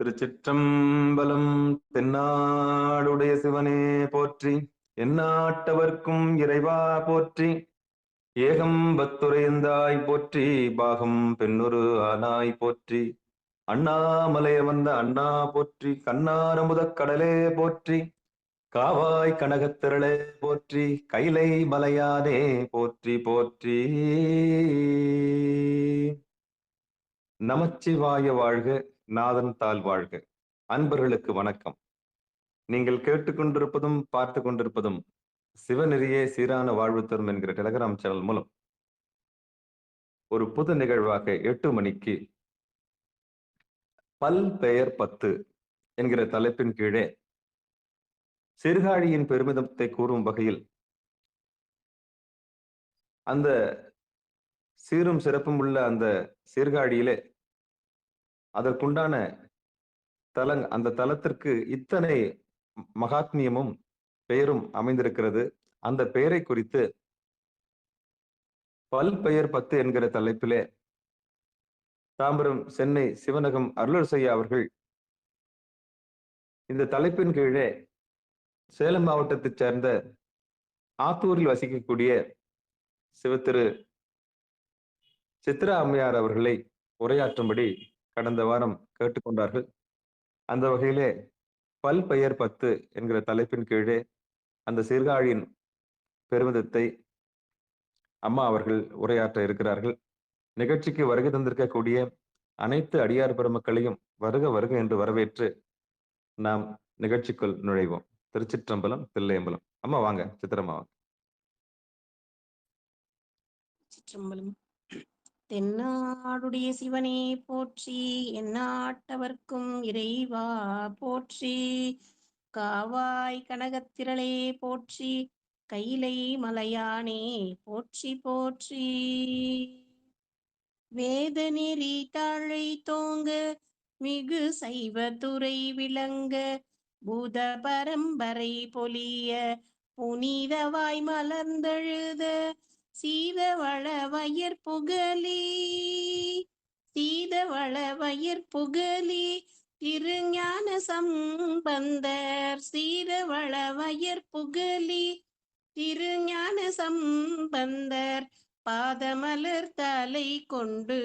திருச்சிற்றம்பலம். தென்னாடுடைய சிவனே போற்றி, எந்நாட்டவர்க்கும் இறைவா போற்றி. ஏகம்பத்துரையந்தாய் போற்றி, பாகம் பெண்ணொரு ஆனாய் போற்றி. அண்ணாமலைய வந்த அண்ணா போற்றி, கண்ணாரமுதக் கடலே போற்றி. காவாய் கனகத்திரளே போற்றி, கைலை மலையானே போற்றி போற்றி. நமச்சிவாய வாழ்க, நாதன் தாழ் வாழ்க. அன்பர்களுக்கு வணக்கம். நீங்கள் கேட்டுக்கொண்டிருப்பதும் பார்த்து கொண்டிருப்பதும் சிவநெறியே சீரான வாழ்வு தரும் என்கிற டெலகிராம் சேனல் மூலம் ஒரு புது நிகழ்வாக 8 மணிக்கு பல்பெயர் 10 என்கிற தலைப்பின் கீழே சீர்காழியின் பெருமிதத்தை கூறும் வகையில் அந்த சீரும் சிறப்பும் உள்ள அந்த சீர்காழியிலே அதற்குண்டான அந்த தலத்திற்கு இத்தனை மகாத்மியமும் பெயரும் அமைந்திருக்கிறது. அந்த பெயரை குறித்து பல்பெயர் 10 என்கிற தலைப்பிலே தாம்பரம், சென்னை, சிவனகம் அருளரசையா அவர்கள் இந்த தலைப்பின் கீழே சேலம் மாவட்டத்தைச் சேர்ந்த ஆத்தூரில் வசிக்கக்கூடிய சிவத்திரு சித்ரா அம்மையார் அவர்களை உரையாற்றும்படி கடந்த வாரம் கேட்டுக்கொண்டார்கள். அந்த வகையிலே பல்பெயர் 10 என்கிற தலைப்பின் கீழே அந்த சீர்காழியின் பெருமிதத்தை அம்மா அவர்கள் உரையாற்ற இருக்கிறார்கள். நிகழ்ச்சிக்கு வருகை தந்திருக்கக்கூடிய அனைத்து அடியார் பெருமக்களையும் வருக வருக என்று வரவேற்று நாம் நிகழ்ச்சிக்குள் நுழைவோம். திருச்சிற்றம்பலம், தில்லையம்பலம். அம்மா வாங்க, சித்திரம்மா வாங்க. சிற்றம்பலம். தென்னாடுடைய சிவனே போற்றி, எந்நாட்டவர்க்கும் இறைவா போற்றி. காவாய் கனகத்திரளே போற்றி, கைலை மலையானே போற்றி போற்றி. வேத நெறி தாழை தோங்க, மிகு சைவ துறை விளங்க, பூத பரம்பரை பொலிய, புனிதவாய் மலர்ந்தெழுத, சீதவள வயற் புகழி திருஞான சம்பந்தர். சீதவள வயற் புகழி திருஞான சம்பந்தர், பாதமலர் தலை கொண்டு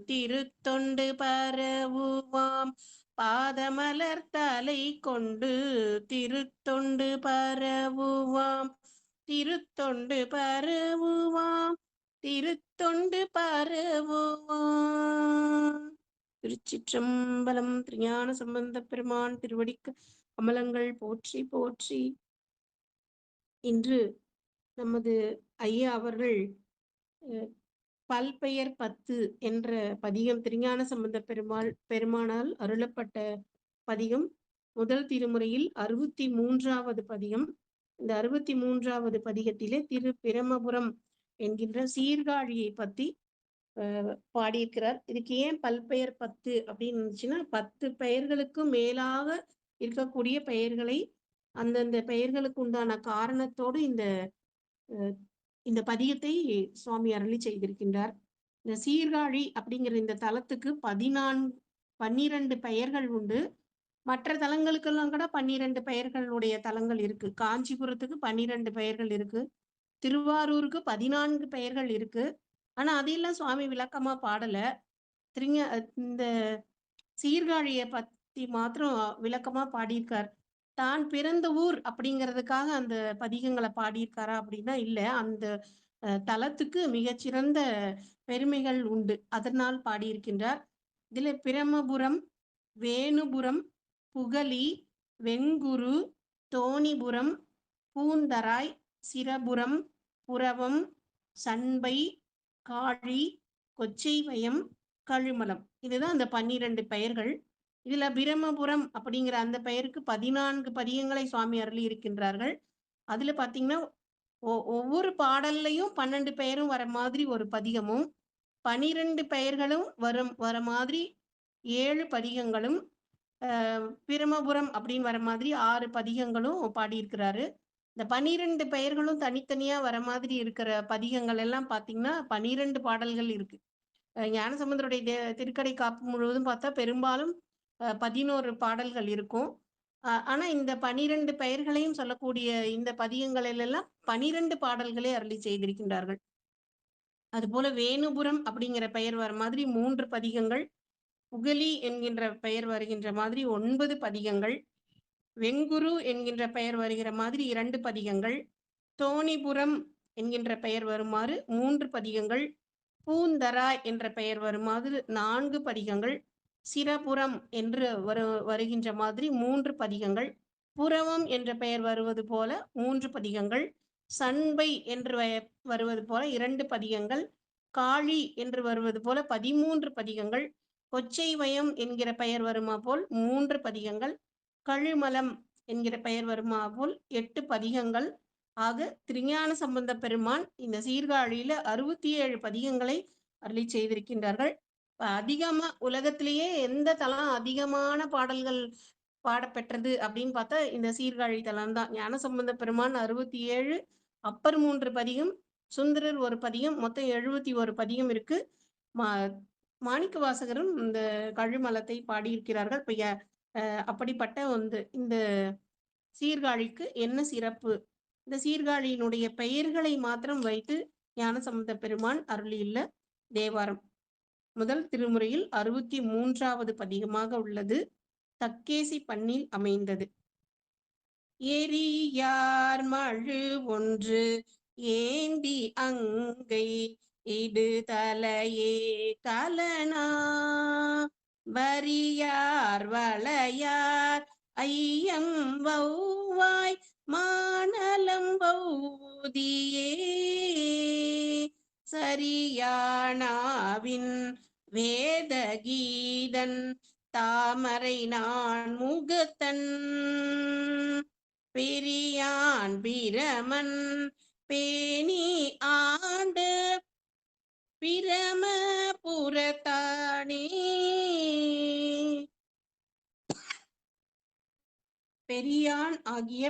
திருத்தொண்டு பரவுவாம். பாதமலர் தலை கொண்டு திருத்தொண்டு பரவுவாம். திருத்தொண்டு பரவுவாம். திருத்தொண்டு பரவுவாம். திருச்சிற்றம்பலம். திருஞான சம்பந்த பெருமான் திருவடிக்கு கமலங்கள் போற்றி போற்றி. இன்று நமது ஐயா அவர்கள் பல்பெயர் 10 என்ற பதிகம், திருஞான சம்பந்த பெருமானால் அருளப்பட்ட பதிகம், முதல் திருமுறையில் 63வது பதிகம். இந்த 63வது பதிகத்திலே திரு பிரமபுரம் என்கின்ற சீர்காழியை பத்தி பாடியிருக்கிறார். இதுக்கு ஏன் பல்பெயர் 10 அப்படின்னு இருந்துச்சுன்னா, 10 பெயர்களுக்கும் மேலாக இருக்கக்கூடிய பெயர்களை அந்தந்த பெயர்களுக்கு உண்டான காரணத்தோடு இந்த பதிகத்தை சுவாமி அருளி செய்திருக்கின்றார். இந்த சீர்காழி அப்படிங்கிற இந்த தலத்துக்கு 12 பெயர்கள் உண்டு. மற்ற தலங்களுக்கெல்லாம் கூட 12 பெயர்களுடைய தலங்கள் இருக்கு. காஞ்சிபுரத்துக்கு 12 பெயர்கள் இருக்கு. திருவாரூருக்கு 14 பெயர்கள் இருக்கு. ஆனா அதையெல்லாம் சுவாமி விளக்கமா பாடல. இந்த சீர்காழிய பத்தி மாத்திரம் விளக்கமா பாடியிருக்கார். தான் பிறந்த ஊர் அப்படிங்கிறதுக்காக அந்த பதிகங்களை பாடியிருக்காரா அப்படின்னா இல்ல. அந்த தலத்துக்கு மிகச்சிறந்த பெருமைகள் உண்டு, அதனால் பாடியிருக்கின்றார். இதுல பிரமபுரம், வேணுபுரம், புகழி, வெங்குரு, தோணிபுரம், பூந்தராய், சிரபுரம், புரவம், சண்பை, காழி, கொச்சைவயம், கழுமலம், இதுதான் அந்த 12 பெயர்கள். இதுல பிரமபுரம் அப்படிங்கிற அந்த பெயருக்கு 14 பதிகங்களை சுவாமி அருளி இருக்கின்றார்கள். அதுல பாத்தீங்கன்னா ஒவ்வொரு பாடல்லையும் 12 பெயரும் வர மாதிரி ஒரு பதிகமும், 12 பெயர்களும் வர மாதிரி 7 பதிகங்களும், பிரமபுரம் அப்படின்னு வர மாதிரி 6 பதிகங்களும் பாடியிருக்கிறாரு. இந்த 12 பெயர்களும் தனித்தனியா வர மாதிரி இருக்கிற பதிகங்கள் எல்லாம் பாத்தீங்கன்னா 12 பாடல்கள் இருக்கு. ஞானசம்பந்தருடைய திருக்கடை காப்பு முழுவதும் பார்த்தா பெரும்பாலும் 11 பாடல்கள் இருக்கும். ஆனா இந்த 12 பெயர்களையும் சொல்லக்கூடிய இந்த பதிகங்களிலெல்லாம் 12 பாடல்களே அருளி செய்திருக்கின்றார்கள். அதுபோல வேணுபுரம் அப்படிங்கிற பெயர் வர மாதிரி 3 பதிகங்கள், புகலி என்கின்ற பெயர் வருகின்ற மாதிரி 9 பதிகங்கள், வெங்குரு என்கின்ற பெயர் வருகிற மாதிரி 2 பதிகங்கள், தோணிபுரம் என்கின்ற பெயர் வருமாறு 3 பதிகங்கள், பூந்தராய் என்ற பெயர் வருமாறு 4 பதிகங்கள், சிரபுரம் என்று வருகின்ற மாதிரி 3 பதிகங்கள், புரவம் என்ற பெயர் வருவது போல 3 பதிகங்கள், சண்பை என்று வருவது போல 2 பதிகங்கள், காளி என்று வருவது போல 13 பதிகங்கள், கொச்சைவயம் என்கிற பெயர் வருமா போல் 3 பதிகங்கள், கழுமலம் என்கிற பெயர் வருமா போல் 8 பதிகங்கள் ஆக திருஞான சம்பந்த பெருமான் இந்த சீர்காழியில 67 பதிகங்களை அருளி செய்திருக்கின்றார்கள். அதிகமா உலகத்திலேயே எந்த தலம் அதிகமான பாடல்கள் பாடப்பெற்றது அப்படின்னு பார்த்தா இந்த சீர்காழி தலம் தான். ஞானசம்பந்த பெருமான் 67, அப்பர் 3 பதிகம், சுந்தரர் 1 பதிகம், மொத்தம் 71 பதிகம் இருக்கு. மா மாணிக்க வாசகரும் இந்த கழுமலத்தை பாடியிருக்கிறார்கள். இப்ப அப்படிப்பட்ட இந்த சீர்காழிக்கு என்ன சிறப்பு? இந்த சீர்காழியினுடைய பெயர்களை மாத்திரம் வைத்து ஞானசம்பந்த பெருமான் அருளியுள்ள தேவாரம் முதல் திருமுறையில் 63வது பதிகமாக உள்ளது. தக்கேசி பண்ணில் அமைந்தது. எரியார் மழு ஒன்று ஏந்தி அங்கை இடு தலையே கலனா வரியார் வளையார் ஐயம் வௌவாய் மானலம் வௌதியே சரியானாவின் வேத கீதன் தாமரை நான் முகத்தன் பெரியான் பிரமன் பேணி ஆண்டு பிரம புறத்தானே. பெரியான் ஆகிய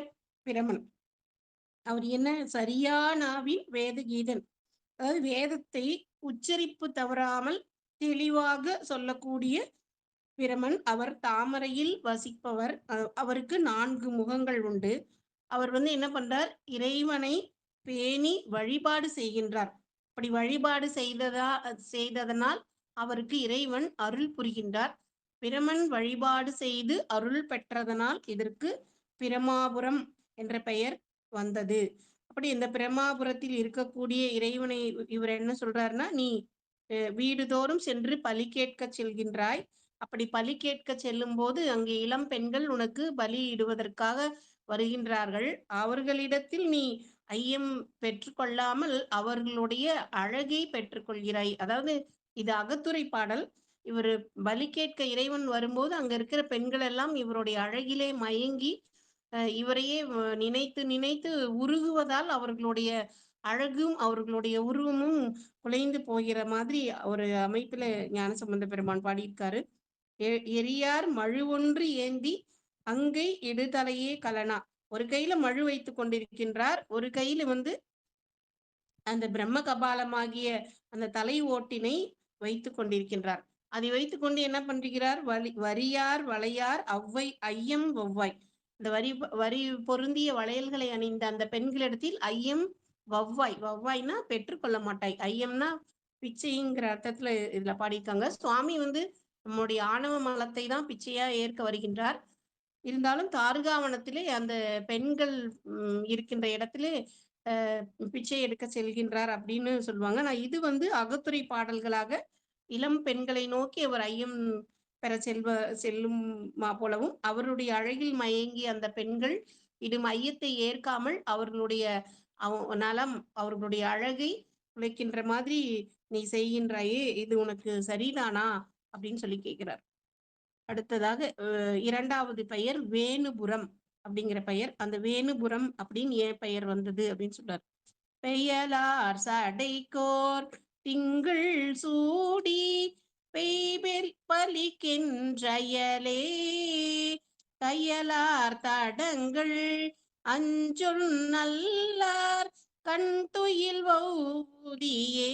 பிரமன் அவர் என்ன? சரியானாவின் வேத கீதன், அதாவது வேதத்தை உச்சரிப்பு தவறாமல் தெளிவாக சொல்லக்கூடிய பிரமன். அவர் தாமரையில் வசிப்பவர். அவருக்கு 4 முகங்கள் உண்டு. அவர் என்ன பண்றார்? இறைவனை பேணி வழிபாடு செய்கின்றார். அப்படி வழிபாடு செய்ததனால் அவருக்கு இறைவன் அருள் புரிகின்றார். பிரமன் வழிபாடு செய்து அருள் பெற்றதனால் இதற்கு பிரமாபுரம் என்ற பெயர் வந்தது. அப்படி இந்த பிரமாபுரத்தில் இருக்கக்கூடிய இறைவனை இவர் என்ன சொல்றாருன்னா, நீ வீடுதோறும் சென்று பலி கேட்க செல்கின்றாய். அப்படி பலி கேட்க செல்லும் போது அங்கே இளம் பெண்கள் உனக்கு பலி இடுவதற்காக வருகின்றார்கள். அவர்களிடத்தில் நீ ஐயம் பெற்றுக்கொள்ளாமல் அவர்களுடைய அழகை பெற்றுக்கொள்கிறாய். அதாவது இது அகத்துரை பாடல். இவர் பலி கேட்க இறைவன் வரும்போது அங்க இருக்கிற பெண்கள் எல்லாம் இவருடைய அழகிலே மயங்கி இவரையே நினைத்து நினைத்து உருகுவதால் அவர்களுடைய அழகும் அவர்களுடைய உருவமும் குலைந்து போகிற மாதிரி ஒரு அமைப்புல ஞானசம்பந்த பெருமான் பாடியிருக்காரு. எரியார் மழு ஒன்று ஏந்தி அங்கை இடுதலையே கலனா. ஒரு கையில மழு வைத்து கொண்டிருக்கின்றார், ஒரு கையில அந்த பிரம்ம கபாலமாகிய அந்த தலை ஓட்டினை வைத்து கொண்டிருக்கின்றார். அதை வைத்துக்கொண்டு என்ன பண்றார்? வரியார் வளையார் அவ்வை ஐயம் வௌவாய். இந்த வரி பொருந்திய வளையல்களை அணிந்த அந்த பெண்களிடத்தில் ஐயம் வௌவாய், வௌவாய்னா பெற்றுக்கொள்ள மாட்டாய், ஐயம்னா பிச்சைங்கிற அர்த்தத்துல இதுல பாடியிருக்காங்க. சுவாமி நம்முடைய ஆணவ மலத்தை தான் பிச்சையா ஏற்க வருகின்றார். இருந்தாலும் தாருகாவனத்திலே அந்த பெண்கள் இருக்கின்ற இடத்திலே பிச்சை எடுக்க செல்கின்றார் அப்படின்னு சொல்லுவாங்க. நான் இது அகத்துரை பாடல்களாக இளம் பெண்களை நோக்கி அவர் ஐயம் பெற செல்லும் போலவும், அவருடைய அழகில் மயங்கி அந்த பெண்கள் இடும் ஐயத்தை ஏற்காமல் அவர்களுடைய நலம் அவர்களுடைய அழகை உழைக்கின்ற மாதிரி நீ செய்கின்றாயே, இது உனக்கு சரிதானா அப்படின்னு சொல்லி கேட்கிறார். அடுத்ததாக 2வது பெயர் வேணுபுரம் அப்படிங்கிற பெயர். அந்த வேணுபுரம் அப்படின்னு ஏன் பெயர் வந்தது அப்படின்னு சொல்றார். பெயலார் சடைக்கோர் திங்கள் சூடி பெய்பெல் பலிக்கின்றயலே தையலார் தடங்கள் அஞ்சொல் நல்லார் கண் துயில் வௌதியே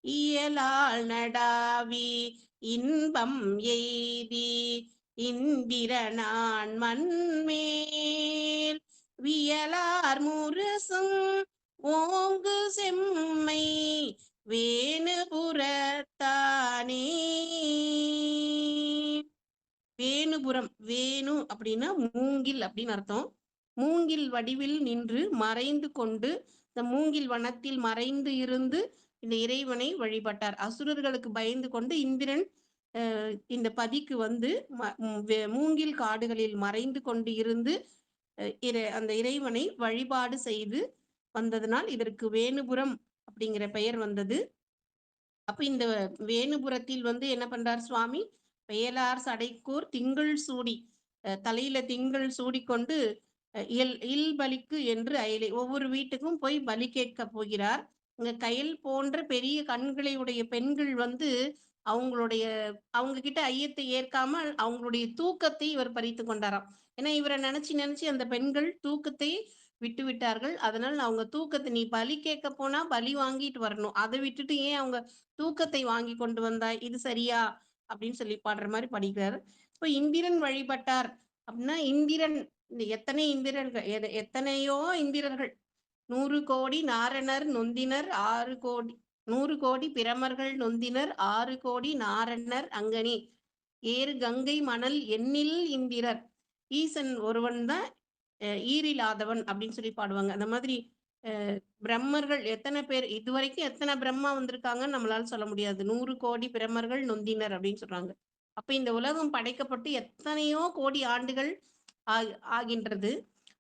இயலால் நடாவி இன்பம் எய்தி இந்திரனான் மண்மேல் வியலார் முரசும் ஓங்கு செம்மை வேணுபுரத்தானே. வேணுபுரம், வேணு அப்படின்னா மூங்கில் அப்படின்னு அர்த்தம். மூங்கில் வடிவில் நின்று மறைந்து கொண்டு, இந்த மூங்கில் வனத்தில் மறைந்து இருந்து இந்த இறைவனை வழிபட்டார். அசுரர்களுக்கு பயந்து கொண்டு இந்திரன் இந்த பதிக்கு வந்து மூங்கில் காடுகளில் மறைந்து கொண்டு இருந்து அந்த இறைவனை வழிபாடு செய்து வந்ததனால் இதற்கு வேணுபுரம் அப்படிங்கிற பெயர் வந்தது. அப்ப இந்த வேணுபுரத்தில் வந்து என்ன பண்றார் சுவாமி? பெயலார் சடைக்கூர் திங்கள் சூடி, தலையில திங்கள் சூடிக்கொண்டு இல் பலிக்கு என்று அயலை, ஒவ்வொரு வீட்டுக்கும் போய் பலி கேட்க போகிறார். இங்க கயல் போன்ற பெரிய கண்களை உடைய பெண்கள் வந்து அவங்களுடைய அவங்க கிட்ட ஐயத்தை ஏற்காம அவங்களுடைய தூக்கத்தை இவர் பறித்து கொண்டாராம். ஏன்னா இவரை நினைச்சு நினைச்சு அந்த பெண்கள் தூக்கத்தை விட்டு விட்டார்கள். அதனால அவங்க தூக்கத்தை, நீ பலி கேட்க போனா பலி வாங்கிட்டு வரணும், அதை விட்டுட்டு ஏன் அவங்க தூக்கத்தை வாங்கி கொண்டு வந்தாய், இது சரியா அப்படின்னு சொல்லி பாடுற மாதிரி படிக்கிறார். இப்போ இந்திரன் வழிபட்டார் அப்படின்னா இந்திரன், இந்த எத்தனை இந்திரர்கள், எத்தனையோ இந்திரர்கள், 100 கோடி நாரணர் நொந்தினர் 6 கோடி, 100 கோடி பிரமர்கள் நொந்தினர் 6 கோடி நாரணர் அங்கனி ஏறு கங்கை மணல் எண்ணில் இந்திரர். ஈசன் ஒருவன் தான் ஈரில்லாதவன் அப்படின்னு சொல்லி பாடுவாங்க. அந்த மாதிரி பிரம்மர்கள் எத்தனை பேர் இதுவரைக்கும், எத்தனை பிரம்மா வந்திருக்காங்கன்னு நம்மளால சொல்ல முடியாது. 100 கோடி பிரம்மர்கள் நொந்தினர் அப்படின்னு சொல்றாங்க. அப்ப இந்த உலகம் படைக்கப்பட்டு எத்தனையோ கோடி ஆண்டுகள் ஆகின்றது.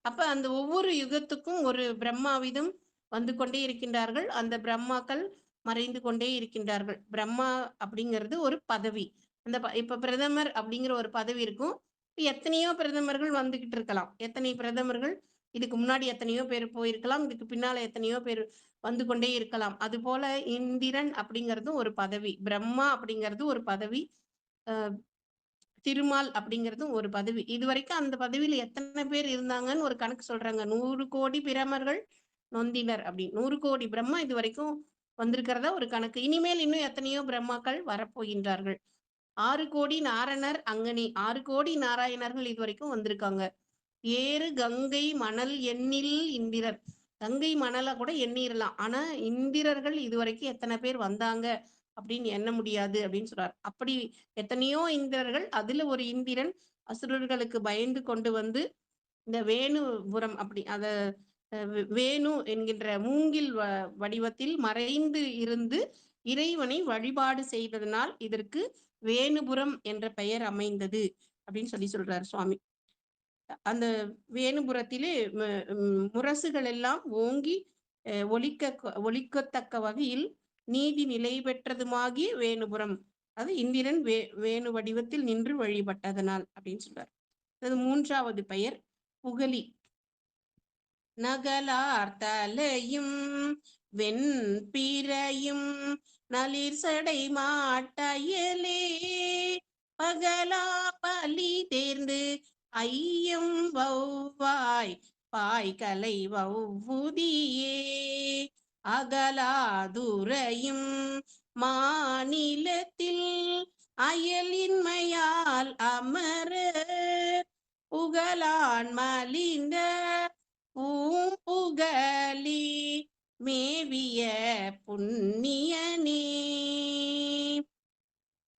அப்ப அந்த ஒவ்வொரு யுகத்துக்கும் ஒரு பிரம்மாவிதம் வந்து கொண்டே இருக்கின்றார்கள். அந்த பிரம்மாக்கள் மறைந்து கொண்டே இருக்கின்றார்கள். பிரம்மா அப்படிங்கிறது ஒரு பதவி. அந்த இப்ப பிரதமர் அப்படிங்கிற ஒரு பதவி இருக்கும். எத்தனையோ பிரதமர்கள் வந்துகிட்டு இருக்கலாம். எத்தனை பிரதமர்கள் இதுக்கு முன்னாடி எத்தனையோ பேர் போயிருக்கலாம், இதுக்கு பின்னால எத்தனையோ பேர் வந்து கொண்டே இருக்கலாம். அது போல இந்திரன் அப்படிங்கிறதும் ஒரு பதவி, பிரம்மா அப்படிங்கிறது ஒரு பதவி, திருமால் அப்படிங்கிறதும் ஒரு பதவி. இதுவரைக்கும் அந்த பதவியில எத்தனை பேர் இருந்தாங்கன்னு ஒரு கணக்கு சொல்றாங்க. 100 கோடி பிரமர்கள் நொந்தினர் அப்படி 100 கோடி பிரம்மா இது வரைக்கும் வந்திருக்கிறதா ஒரு கணக்கு. இனிமேல் இன்னும் எத்தனையோ பிரம்மாக்கள் வரப்போகின்றார்கள். 6 கோடி நாரணர் அங்கனி, 6 கோடி நாராயணர்கள் இது வரைக்கும் வந்திருக்காங்க. ஏறு கங்கை மணல் எண்ணில் இந்திரர், கங்கை மணலை கூட எண்ணிரலாம், ஆனா இந்திரர்கள் இதுவரைக்கும் எத்தனை பேர் வந்தாங்க அப்படின்னு எண்ண முடியாது அப்படின்னு சொல்றார். அப்படி எத்தனையோ இந்திரர்கள், அதுல ஒரு இந்திரன் அசுரர்களுக்கு பயந்து கொண்டு வந்து இந்த வேணுபுரம் அப்படி அத வேணு என்கின்ற மூங்கில் வடிவத்தில் மறைந்து இருந்து இறைவனை வழிபாடு செய்ததனால் இதற்கு வேணுபுரம் என்ற பெயர் அமைந்தது அப்படின்னு சொல்லி சொல்றார் சுவாமி. அந்த வேணுபுரத்திலே முரசுகள் எல்லாம் ஓங்கி ஒலிக்கத்தக்க வகையில் நீதி நிலை பெற்றதுமாகிய வேணுபுரம், அது இந்திரன் வேணு வடிவத்தில் நின்று வழிபட்டதனால் அப்படின்னு சொல்றார். அது 3வது பெயர் புகலி. நகலார் தலையும் வெண்பிறையும் நளிர் சடை மாட்டயலே பகலா பலி தேர்ந்து ஐயம் வௌவாய் பாய்கலை வௌவுதியே அகலாதுரையும் மாநிலத்தில் அயலின்மையால் அமர புகழான் மலிந்த பூம்புகலி மேவிய புண்ணியனே.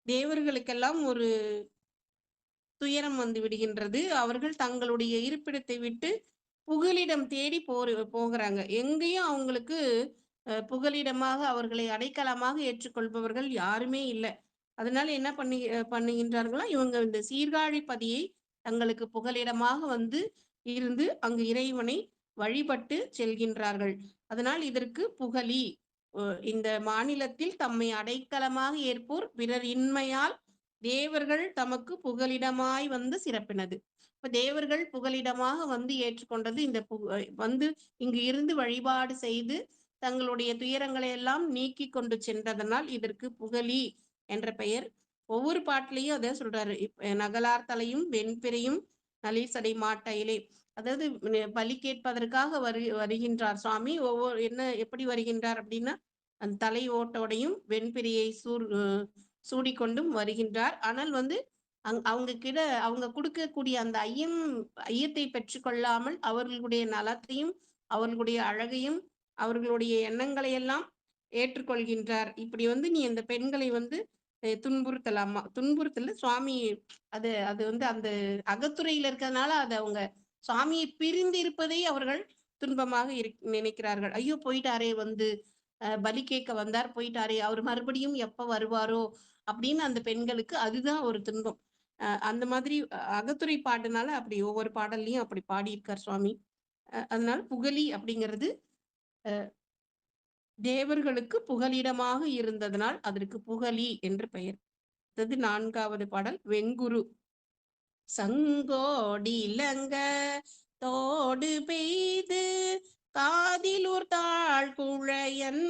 தேவர்களுக்கெல்லாம் ஒரு துயரம் வந்து விடுகின்றது. அவர்கள் தங்களுடைய இருப்பிடத்தை விட்டு புகலிடம் தேடி போகிறாங்க. எங்கேயும் அவங்களுக்கு புகலிடமாக அவர்களை அடைக்கலமாக ஏற்றுக்கொள்பவர்கள் யாருமே இல்லை. அதனால என்ன பண்ணுகின்றார்களா, இவங்க இந்த சீர்காழிப்பதியை தங்களுக்கு புகலிடமாக வந்து இருந்து அங்கு இறைவனை வழிபட்டு செல்கின்றார்கள். அதனால் இதற்கு புகலி. இந்த மாநிலத்தில் தம்மை அடைக்கலமாக ஏற்போர் பிறர் இன்மையால் தேவர்கள் தமக்கு புகலிடமாய் வந்து சிறப்பினது. இப்ப தேவர்கள் புகலிடமாக வந்து ஏற்றுக்கொண்டது இந்த வந்து இங்கு இருந்து வழிபாடு செய்து தங்களுடைய துயரங்களை எல்லாம் நீக்கி கொண்டு சென்றதனால் இதற்கு புகலி என்ற பெயர். ஒவ்வொரு பாட்டிலையும் அதை சொல்றாரு. நகலார் தலையும் வெண்பிறையும் நளிர் சடை மாட்டையிலே, அதாவது பலி கேட்பதற்காக வருகின்றார் சுவாமி. எப்படி வருகின்றார் அப்படின்னா, அந்த தலை ஓட்டோடையும் வெண்பிரியை சூடிக்கொண்டும் வருகின்றார். ஆனால் வந்து அவங்க கிட்ட அவங்க குடுக்கக்கூடிய அந்த ஐயத்தை பெற்றுக்கொள்ளாமல் அவர்களுடைய நலத்தையும், அவர்களுடைய அழகையும், அவர்களுடைய எண்ணங்களை எல்லாம் ஏற்றுக்கொள்கின்றார். இப்படி வந்து நீ அந்த பெண்களை வந்து துன்புறுத்தலாமா? துன்புறுத்தல சுவாமி அது அது வந்து அந்த அகத்துறையில இருக்கிறதுனால அத அவங்க சுவாமியை பிரிந்து இருப்பதை அவர்கள் துன்பமாக நினைக்கிறார்கள். ஐயோ! போயிட்டாரே வந்து பலி கேட்க வந்தார் போயிட்டாரே! அவர் மறுபடியும் எப்ப வருவாரோ! அப்படின்னு அந்த பெண்களுக்கு அதுதான் ஒரு துன்பம். அந்த மாதிரி அகத்துறை பாட்டுனால அப்படி ஒவ்வொரு பாடல்லயும் அப்படி பாடியிருக்கார் சுவாமி. அதனால புகலி அப்படிங்கிறது தேவர்களுக்கு புகலிடமாக இருந்ததனால் அதற்கு புகலி என்று பெயர். அடுத்தது 4வது பாடல் வெங்குரு. சங்கோடிலங்க தோடு பெய்து காதிலூர் தாழ் குழையன்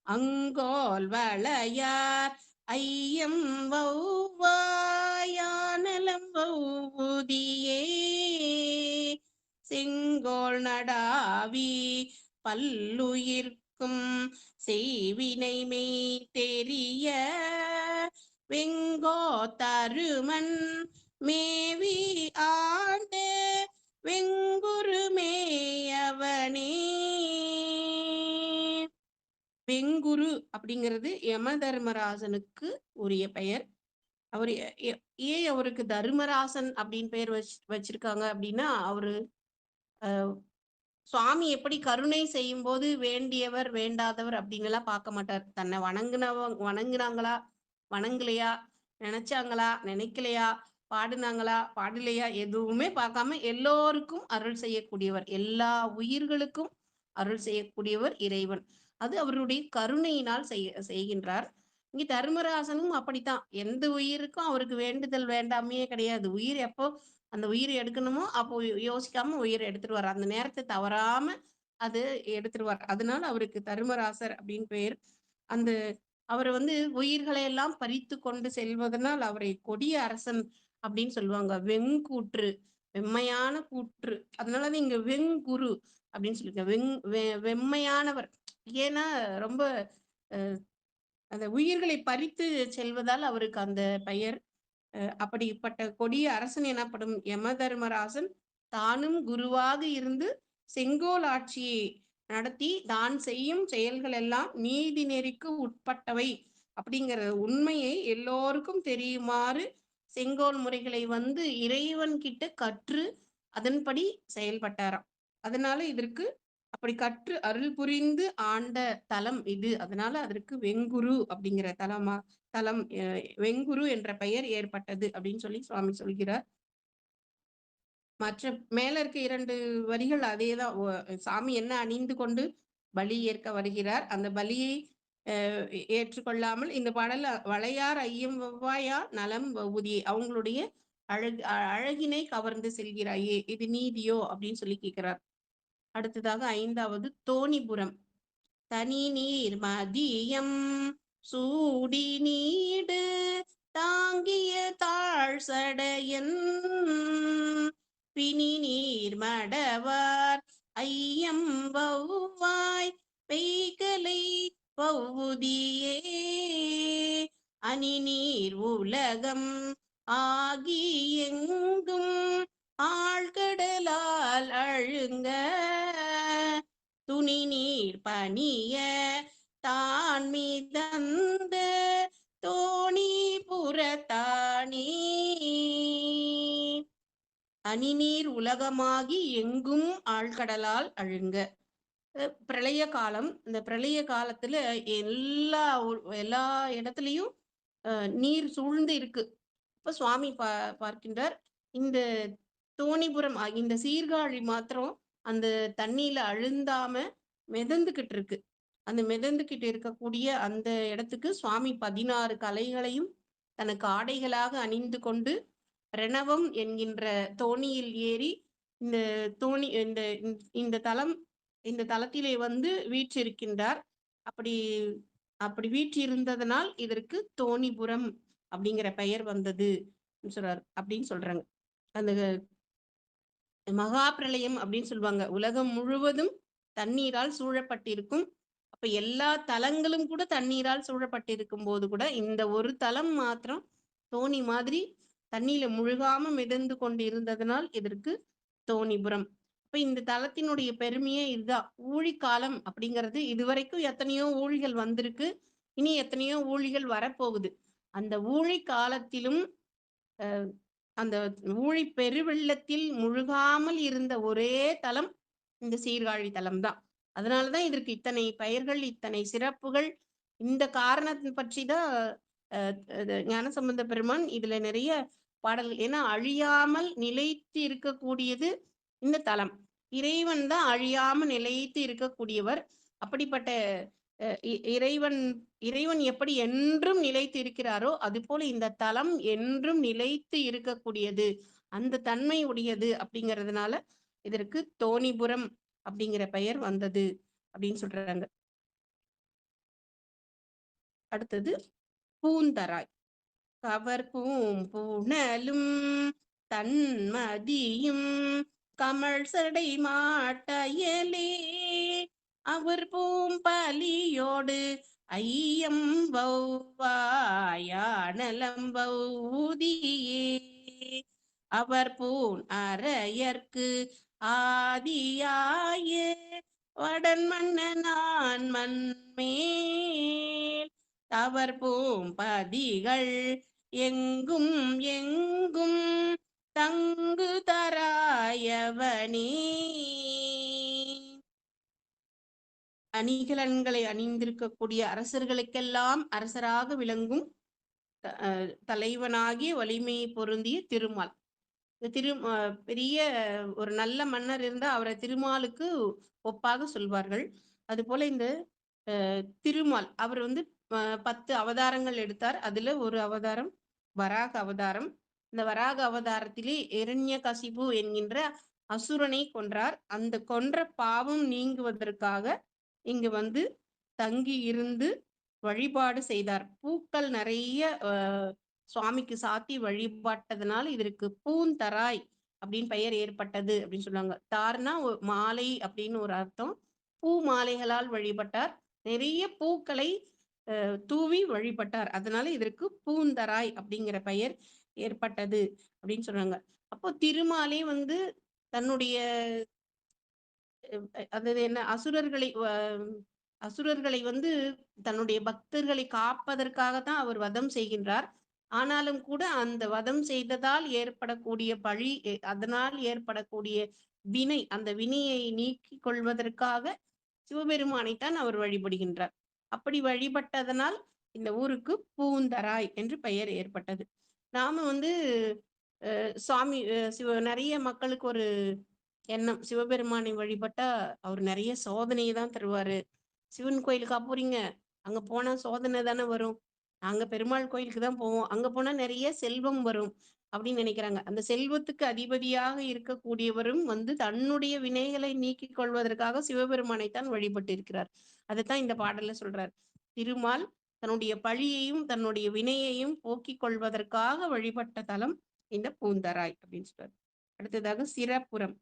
அங்கோல் வளையார் ஐயம் வௌவாயானலம் வௌதியே செங்கோல் நடாவி பல்லுயிர்க்கும் செய்வினை மெய் தெரிய வெங்கோ தருமன் மேவி ஆண்டு வெங்குரு மேயவனே. வெங்குரு அப்படிங்கிறது யம தர்மராசனுக்கு உரிய பெயர். அவர் ஏன் அவருக்கு தர்மராசன் அப்படின்னு பெயர் வச்சிருக்காங்க அப்படின்னா, அவரு சுவாமி எப்படி கருணை செய்யும்போது வேண்டியவர், வேண்டாதவர் அப்படின்னுலாம் பார்க்க மாட்டார். தன்னை வணங்குனாங்களா, வணங்கலையா, நினைச்சாங்களா, நினைக்கலையா, பாடுனாங்களா, பாடலையா எதுவுமே பார்க்காம எல்லோருக்கும் அருள் செய்யக்கூடியவர். எல்லா உயிர்களுக்கும் அருள் செய்யக்கூடியவர் இறைவன். அது அவருடைய கருணையினால் செய்கின்றார். இங்க தர்மராசனும் அப்படித்தான். எந்த உயிருக்கும் அவருக்கு வேண்டுதல் வேண்டாமையே கிடையாது. உயிர் எப்போ அந்த உயிர் எடுக்கணுமோ அப்போ யோசிக்காம உயிரை எடுத்துருவார். அந்த நேரத்தை தவறாம அது எடுத்துருவார். அதனால அவருக்கு தர்மராசர் அப்படின்னு பெயர். அந்த அவரை வந்து உயிர்களை எல்லாம் பறித்து கொண்டு செல்வதனால் அவரை கொடிய அரசன் அப்படின்னு சொல்லுவாங்க. வெங்கூற்று, வெம்மையான கூற்று. அதனாலதான் இங்க வெங்குரு அப்படின்னு சொல்லியிருக்க. வெம்மையானவர். ஏன்னா ரொம்ப அந்த உயிர்களை பறித்து செல்வதால் அவருக்கு அந்த பெயர். அப்படிப்பட்ட கொடிய அரசன் எனப்படும் யமதர்மராசன் தானும் குருவாக இருந்து செங்கோல் ஆட்சியை நடத்தி தான் செய்யும் செயல்கள் எல்லாம் நீதி நெறிக்கு உட்பட்டவை அப்படிங்கிற உண்மையை எல்லோருக்கும் தெரியுமாறு செங்கோல் முறைகளை வந்து இறைவன் கிட்ட கற்று அதன்படி செயல்பட்டாராம். அதனால இதற்கு அப்படி கற்று அருள் புரிந்து ஆண்ட தலம் இது. அதனால அதற்கு வெங்குரு அப்படிங்கிற தலம் வெங்குரு என்ற பெயர் ஏற்பட்டது அப்படின்னு சொல்லி சுவாமி சொல்கிறார். மற்ற மேல இருக்க 2 வரிகள் அதேதான். சாமி என்ன அணிந்து கொண்டு பலி ஏற்க வருகிறார். அந்த பலியை ஏற்றுக்கொள்ளாமல் இந்த பாடல்ல வளையார் ஐயம் வவ்வாயா நலம் வவுதியே அவங்களுடைய அழகினை கவர்ந்து செல்கிறாயே இது நீதியோ அப்படின்னு சொல்லி கேட்கிறார். அடுத்ததாக 5வது தோணிபுரம். தனி நீர் மதியம் சூடி நீடு தாங்கிய தாழ் சடையன் பிணி நீர் மடவார் ஐயம் வௌவாய் பெய்கலை வௌதியே அணி நீர் உலகம் ஆகி எங்கும் ஆழ்கடலால் அழுங்க துணி நீர் பணிய தான் மிதந்த தோணி புறத்தானே அணிநீர் உலகமாகி எங்கும் ஆழ்கடலால் அழுங்க. பிரளய காலம். இந்த பிரளய காலத்துல எல்லா இடத்துலயும் நீர் சூழ்ந்து இருக்கு. இப்ப சுவாமி பார்க்கின்றார். இந்த தோணிபுரம் இந்த சீர்காழி மாத்திரம் அந்த தண்ணியில அழுந்தாம மிதந்துகிட்டு இருக்கு. அந்த மிதந்துகிட்டு இருக்கக்கூடிய அந்த இடத்துக்கு சுவாமி 16 கலைகளையும் தனக்கு ஆடைகளாக அணிந்து கொண்டு பிரணவம் என்கின்ற தோணியில் ஏறி இந்த தோணி இந்த தலத்திலே வந்து வீற்றிருக்கின்றார். அப்படி அப்படி வீற்றிருந்ததனால் இதற்கு தோணிபுரம் அப்படிங்கிற பெயர் வந்தது சொல்றாரு அப்படின்னு சொல்றாங்க. அந்த மகா பிரளயம் அப்படின்னு சொல்லுவாங்க. உலகம் முழுவதும் தண்ணீரால் சூழப்பட்டிருக்கும். அப்ப எல்லா தலங்களும் கூட தண்ணீரால் சூழப்பட்டிருக்கும் போது கூட இந்த ஒரு தலம் மாத்திரம் தோணி மாதிரி தண்ணீல முழுகாம மிதந்து கொண்டு இருந்ததனால் இதற்கு தோணிபுரம். அப்ப இந்த தலத்தினுடைய பெருமையே இதுதான். ஊழிக்காலம் அப்படிங்கிறது இதுவரைக்கும் எத்தனையோ ஊழிகள் வந்திருக்கு. இனி எத்தனையோ ஊழிகள் வரப்போகுது. அந்த ஊழி காலத்திலும் அந்த ஊழி பெருவெள்ளத்தில் முழுகாமல் இருந்த ஒரே தலம் இந்த சீர்காழி தலம் தான். அதனாலதான் இதற்கு இத்தனை பெயர்கள், இத்தனை சிறப்புகள். இந்த காரணத்தை பற்றி தான் ஞானசம்பந்த பெருமான் இதுல நிறைய பாடல்கள். ஏன்னா அழியாமல் நிலைத்து இருக்கக்கூடியது இந்த தலம். இறைவன் தான் அழியாம நிலைத்து இருக்கக்கூடியவர். அப்படிப்பட்ட இறைவன் இறைவன் எப்படி என்றும் நிலைத்து இருக்கிறாரோ அதுபோல இந்த தலம் என்றும் நிலைத்து இருக்கக்கூடியது, அந்த தன்மை உடையது. அப்படிங்கிறதுனால இதற்கு தோணிபுரம் அப்படிங்கிற பெயர் வந்தது அப்படின்னு சொல்றாங்க. அடுத்தது பூந்தராய். கவர் பூம்புணலும் தன்மதியும் கமல் சடை மாட்டயலே அவர் பூம்பலியோடு ஐயம் வௌவாயானலம் வௌதியே அவர் பூன் அரையர்க்கு ஆதியாய வடன் மன்னனான் மண்மேல் தவர் பூம்பதிகள் எங்கும் எங்கும் தங்கு தராயவனே. அணிகலன்களை அணிந்திருக்கக்கூடிய அரசர்களுக்கெல்லாம் அரசராக விளங்கும் தலைவனாகிய வலிமை பொருந்திய திருமால். பெரிய ஒரு நல்ல மன்னர் இருந்தா அவரை திருமாலுக்கு ஒப்பாக சொல்வார்கள். அது போல இந்த திருமால் அவர் 10 அவதாரங்கள் எடுத்தார். அதுல ஒரு அவதாரம் வராக அவதாரம். இந்த வராக அவதாரத்திலே இரண்யகசிபு என்கின்ற அசுரனை கொன்றார். அந்த கொன்ற பாவம் நீங்குவதற்காக இங்கு தங்கி இருந்து வழிபாடு செய்தார். பூக்கள் நிறைய சுவாமிக்கு சாத்தி வழிபாட்டதுனால இதற்கு பூந்தராய் அப்படின்னு பெயர் ஏற்பட்டது அப்படின்னு சொல்லுவாங்க. தார்னா மாலை அப்படின்னு ஒரு அர்த்தம். பூ மாலைகளால் வழிபட்டார். நிறைய பூக்களை தூவி வழிபட்டார். அதனால இதற்கு பூந்தராய் அப்படிங்கிற பெயர் ஏற்பட்டது அப்படின்னு சொல்றாங்க. அப்போ திருமாலே தன்னுடைய அது என்ன அசுரர்களை தன்னுடைய பக்தர்களை காப்பதற்காகத்தான் அவர் வதம் செய்கின்றார். ஆனாலும் கூட அந்த வதம் செய்ததால் ஏற்படக்கூடிய பழி, அதனால் ஏற்படக்கூடிய வினை, அந்த வினையை நீக்கிக் கொள்வதற்காக சிவபெருமானைத்தான் அவர் வழிபடுகின்றார். அப்படி வழிபட்டதனால் இந்த ஊருக்கு பூந்தராய் என்று பெயர் ஏற்பட்டது. நாம சுவாமி நிறைய மக்களுக்கு ஒரு எண்ணம், சிவபெருமானை வழிபட்டா அவர் நிறைய சோதனையை தான் தருவாரு. சிவன் கோயிலுக்கா போறீங்க, அங்க போனா சோதனை தானே வரும். நாங்க பெருமாள் கோயிலுக்கு தான் போவோம், அங்க போனா நிறைய செல்வம் வரும் அப்படின்னு நினைக்கிறாங்க. அந்த செல்வத்துக்கு அதிபதியாக இருக்கக்கூடியவரும் தன்னுடைய வினைகளை நீக்கிக் கொள்வதற்காக சிவபெருமானைத்தான் வழிபட்டு இருக்கிறார். அதைத்தான் இந்த பாடல்ல சொல்றார். திருமால் தன்னுடைய பழியையும் தன்னுடைய வினையையும் போக்கிக் கொள்வதற்காக வழிபட்ட தலம் இந்த பூந்தராய் அப்படின்னு சொல்றார். அடுத்ததாக சிரப்புரம்.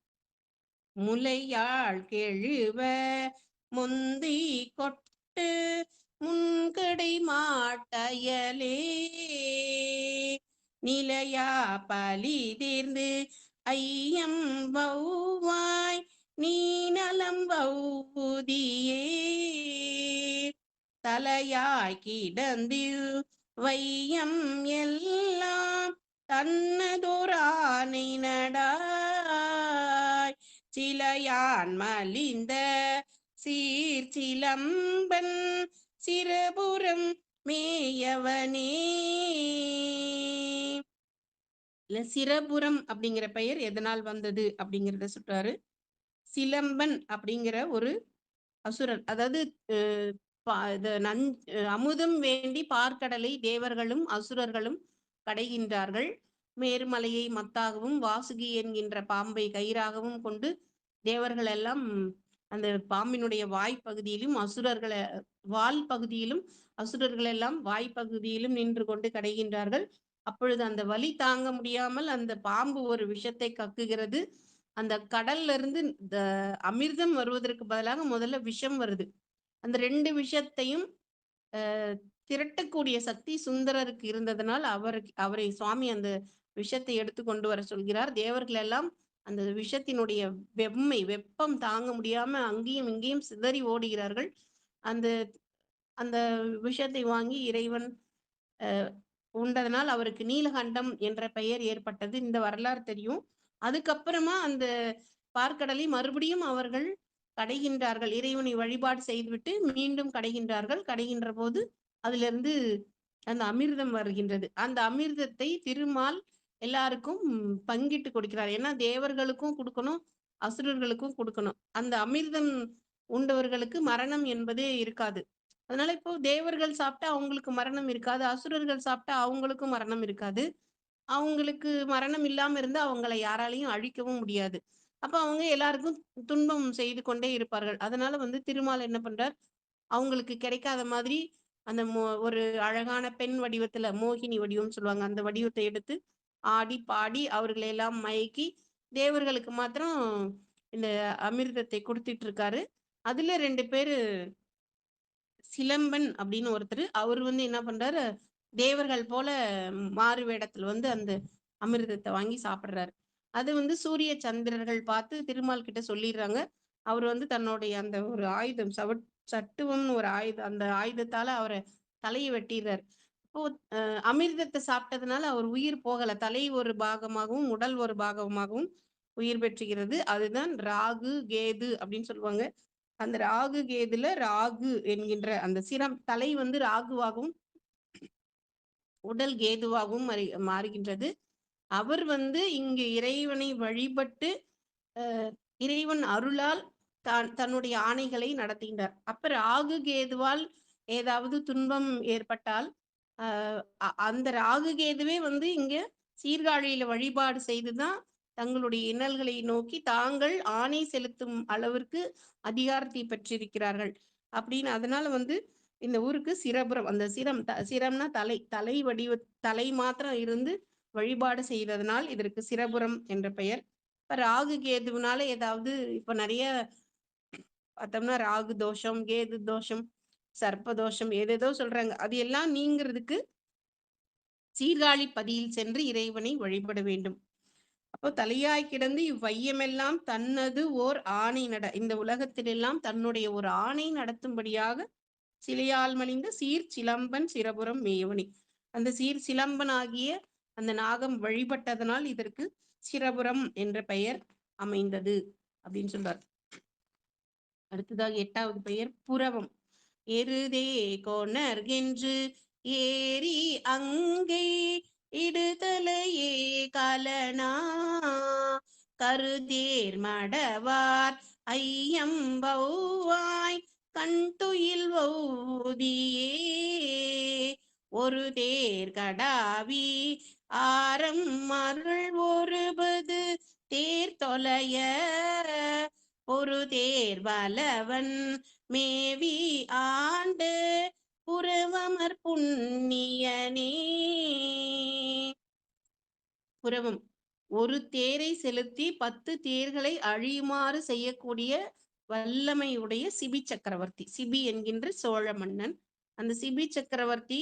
முலையாள் கெழுவ முந்தி கொட்டு முன்கடை மாட்டயலே நிலையா பலி தீர்ந்து ஐயம் வௌவாய் நீ நலம் வௌதியே தலையாய் கிடந்து வையம் எல்லாம் தன்னதோரானை நடாய் சிலையான் மலிந்த சீர்சிலம்பன் சிரபுரம் மேயவனே. இல்ல சிரபுரம் அப்படிங்கிற பெயர் எதனால் வந்தது அப்படிங்கிறத சொல்றாரு. சிலம்பன் அப்படிங்கிற ஒரு அசுரன், அதாவது அமுதம் வேண்டி பார்க்கடலை தேவர்களும் அசுரர்களும் கடைகின்றார்கள். மேருமலையை மத்தாகவும் வாசுகி என்கின்ற பாம்பை கயிறாகவும் கொண்டு தேவர்கள் எல்லாம் அந்த பாம்பினுடைய வாய்ப்பகுதியிலும் வால் பகுதியிலும் அசுரர்கள் எல்லாம் வாய்ப்பகுதியிலும் நின்று கொண்டு கடைகின்றார்கள். அப்பொழுது அந்த வலி தாங்க முடியாமல் அந்த பாம்பு ஒரு விஷத்தை கக்குகிறது. அந்த கடல்ல இருந்து அமிர்தம் வருவதற்கு பதிலாக முதல்ல விஷம் வருது. அந்த 2 விஷத்தையும் அ திரட்டக்கூடிய சக்தி சுந்தரருக்கு இருந்ததனால், அவரை சுவாமி அந்த விஷத்தை எடுத்து கொண்டு வர சொல்கிறார். தேவர்கள் எல்லாம் அந்த விஷத்தினுடைய வெப்பம் தாங்க முடியாம அங்கேயும் இங்கேயும் சிதறி ஓடுகிறார்கள். அந்த அந்த விஷத்தை வாங்கி இறைவன் அ உண்டதனால் அவருக்கு நீலகண்டம் என்ற பெயர் ஏற்பட்டது. இந்த வரலாறு தெரியும். அதுக்கப்புறமா அந்த பாற்கடலை மறுபடியும் அவர்கள் கடைகின்றார்கள். இறைவனை வழிபாடு செய்துவிட்டு மீண்டும் கடைகின்றார்கள். கடைகின்றபோது அதிலிருந்து அந்த அமிர்தம் வருகின்றது. அந்த அமிர்தத்தை திருமால் எல்லாருக்கும் பங்கிட்டு கொடுக்கிறார். ஏன்னா தேவர்களுக்கும் குடுக்கணும், அசுரர்களுக்கும் குடுக்கணும். அந்த அமிர்தம் உண்டவர்களுக்கு மரணம் என்பதே இருக்காது. அதனால இப்போ தேவர்கள் சாப்பிட்டா அவங்களுக்கு மரணம் இருக்காது. அசுரர்கள் சாப்பிட்டா அவங்களுக்கும் மரணம் இருக்காது. அவங்களுக்கு மரணம் இல்லாம இருந்தா அவங்கள யாராலயும் அழிக்கவும் முடியாது. அப்ப அவங்க எல்லாருக்கும் துன்பம் செய்து கொண்டே இருப்பார்கள். அதனால வந்து திருமால் என்ன பண்றார், அவங்களுக்கு கிடைக்காத மாதிரி அந்த ஒரு அழகான பெண் வடிவத்துல மோகினி வடிவம்னு சொல்லுவாங்க. அந்த வடிவத்தை எடுத்து ஆடி, பாடி அவர்களை எல்லாம் மயக்கி, தேவர்களுக்கு மாத்திரம் இந்த அமிர்தத்தை குடுத்துட்டு இருக்காரு. அதுல 2 பேரு சிலம்பன் அப்படின்னு ஒருத்தரு. அவரு வந்து என்ன பண்றாரு, தேவர்கள் போல மாறு வேடத்துல வந்து அந்த அமிர்தத்த வாங்கி சாப்பிடுறாரு. அது வந்து சூரிய சந்திரர்கள் பார்த்து திருமால் கிட்ட சொல்லிர்றாங்க. அவரு வந்து தன்னுடைய அந்த ஒரு ஆயுதம் சட்டுவம்னு ஒரு ஆயுதம். அந்த ஆயுதத்தால அவர தலைய வெட்டிர்றாரு. அப்போ அமிர்தத்த சாப்பிட்டதுனால அவர் உயிர் போகல. தலை ஒரு பாகமாகவும், உடல் ஒரு பாகமாகவும் உயிர் பெற்றுகிறது. அதுதான் ராகு, கேது அப்படின்னு சொல்லுவாங்க. அந்த ராகு கேதுல ராகு என்கின்ற அந்த தலை வந்து ராகுவாகவும், உடல் கேதுவாகவும் மாறுகின்றது. அவர் வந்து இங்கு இறைவனை வழிபட்டு, அ இறைவன் அருளால் தன்னுடைய ஆணைகளை நடத்துகின்றார். அப்ப ராகு கேதுவால் ஏதாவது துன்பம் ஏற்பட்டால், அ அந்த ராகு கேதுவே வந்து இங்க சீர்காழியில வழிபாடு செய்து தான் தங்களுடைய இன்னல்களை நோக்கி தாங்கள் ஆணை செலுத்தும் அளவிற்கு அதிகாரத்தை பெற்றிருக்கிறார்கள். அப்படின்னு அதனால வந்து இந்த ஊருக்கு சிரபுரம். அந்த சிரம்னா தலை. தலை மாத்திரம் இருந்து வழிபாடு செய்ததனால் இதற்கு சிரபுரம் என்ற பெயர். இப்ப ராகு கேதுவுனால ஏதாவது இப்ப நெறைய பார்த்தோம்னா ராகு தோஷம், கேது தோஷம், சர்ப்ப தோஷம் ஏதேதோ சொல்றாங்க. அது எல்லாம் நீங்கிறதுக்கு சீர்காழி பதியில் சென்று இறைவனை வழிபட வேண்டும். அப்போ தலையாய் கிடந்து இவ்வையமெல்லாம் தன்னது ஓர் ஆணை இந்த உலகத்திலெல்லாம் தன்னுடைய ஒரு ஆணை நடத்தும்படியாக சிலையால் மலிந்த சீர் சிலம்பன் சிரபுரம் மேயவனே. அந்த சீர் சிலம்பனாகிய அந்த நாகம் வழிபட்டதனால் இதற்கு சிரபுரம் என்ற பெயர் அமைந்தது அப்படின்னு சொல்றார். அடுத்ததாக 8வது பெயர் புரவம். எருதே கொணர்கென்று ஏறி அங்கே இடுதலையே கலனா கருதேர் மடவார் ஐயம்பௌவாய் கண்துயில் ஓதியே ஒரு தேர் கடாவி ஆரம் அருள் ஒருபது தேர் தொலைய ஒரு தேர் வலவன் மேவி ஆண்டு புரவமர் புண்ணியனே. புரவம் ஒரு தேரை செலுத்தி 10 தேர்களை அழியுமாறு செய்யக்கூடிய வல்லமையுடைய சிபி சக்கரவர்த்தி. சிபி என்கின்ற சோழ மன்னன். அந்த சிபி சக்கரவர்த்தி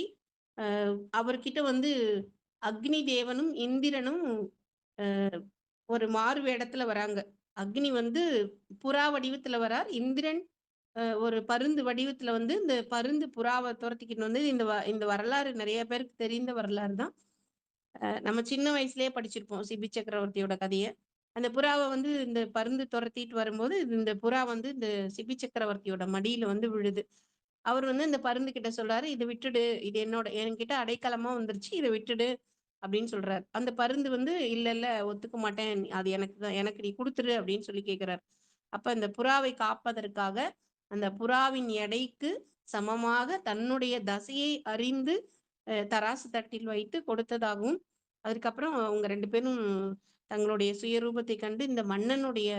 அவர்கிட்ட வந்து அக்னி தேவனும் இந்திரனும் ஒரு மாறு வேடத்துல வராங்க. அக்னி வந்து புறா வடிவத்துல வரார். இந்திரன் ஒரு பருந்து வடிவத்துல வந்து இந்த பருந்து புறாவை துரத்திக்கிட்டு வந்து இந்த வரலாறு நிறைய பேருக்கு தெரிந்த வரலாறு தான். நம்ம சின்ன வயசுலயே படிச்சிருப்போம் சிபி சக்கரவர்த்தியோட கதைய. அந்த புறாவை வந்து இந்த பருந்து துரத்திட்டு வரும்போது இந்த புறா வந்து இந்த சிபி சக்கரவர்த்தியோட மடியில வந்து விழுது. அவர் வந்து இந்த பருந்து கிட்ட சொல்றாரு, "இத விட்டுடு. இது என்கிட்ட அடைக்கலமா வந்துருச்சு. இத விட்டுடு." அப்படின்னு சொல்றாரு. அந்த பருந்து வந்து, "இல்ல, இல்ல ஒத்துக்க மாட்டேன். அது எனக்கு தான். எனக்கு நீ குடுத்துரு." அப்படின்னு சொல்லி கேட்கிறார். அப்ப அந்த புறாவை காப்பதற்காக அந்த புறாவின் எடைக்கு சமமாக தன்னுடைய தசையை அறிந்து தராசு தட்டில் வைத்து கொடுத்ததாகவும், அதுக்கப்புறம் அவங்க 2 பேரும் தங்களுடைய சுயரூபத்தை கண்டு இந்த மன்னனுடைய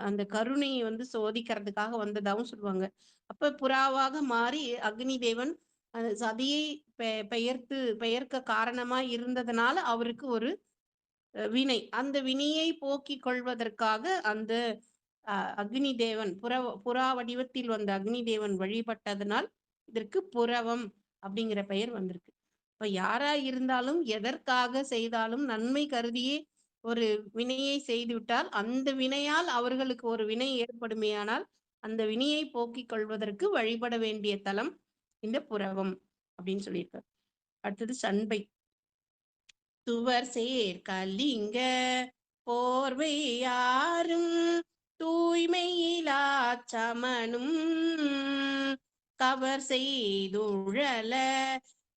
அந்த கருணையை வந்து சோதிக்கிறதுக்காக வந்ததாகவும் சொல்லுவாங்க. அப்ப புறாவாக மாறி அக்னி தேவன் அந்த சதியை பெயர்க்க காரணமாய் இருந்ததனால அவருக்கு ஒரு வினை. அந்த வினையை போக்கிக் கொள்வதற்காக அந்த அக்னி தேவன் புறா வடிவத்தில் வந்த அக்னி தேவன் வழிபட்டதனால் இதற்கு புறவம் அப்படிங்கிற பெயர் வந்திருக்கு. இப்ப யாரா இருந்தாலும் எதற்காக செய்தாலும் நன்மை கருதியே ஒரு வினையை செய்துவிட்டால் அந்த வினையால் அவர்களுக்கு ஒரு வினை ஏற்படுமேயானால் அந்த வினையை போக்கிக் கொள்வதற்கு வழிபட வேண்டிய தலம் இந்த புறவம் அப்படின்னு சொல்லியிருக்காரு. அடுத்தது சண்பை. துவர் சேர் கலிங்க போர்வை யாரும் தூய்மையிலா சமனும் கவர் செய்துழல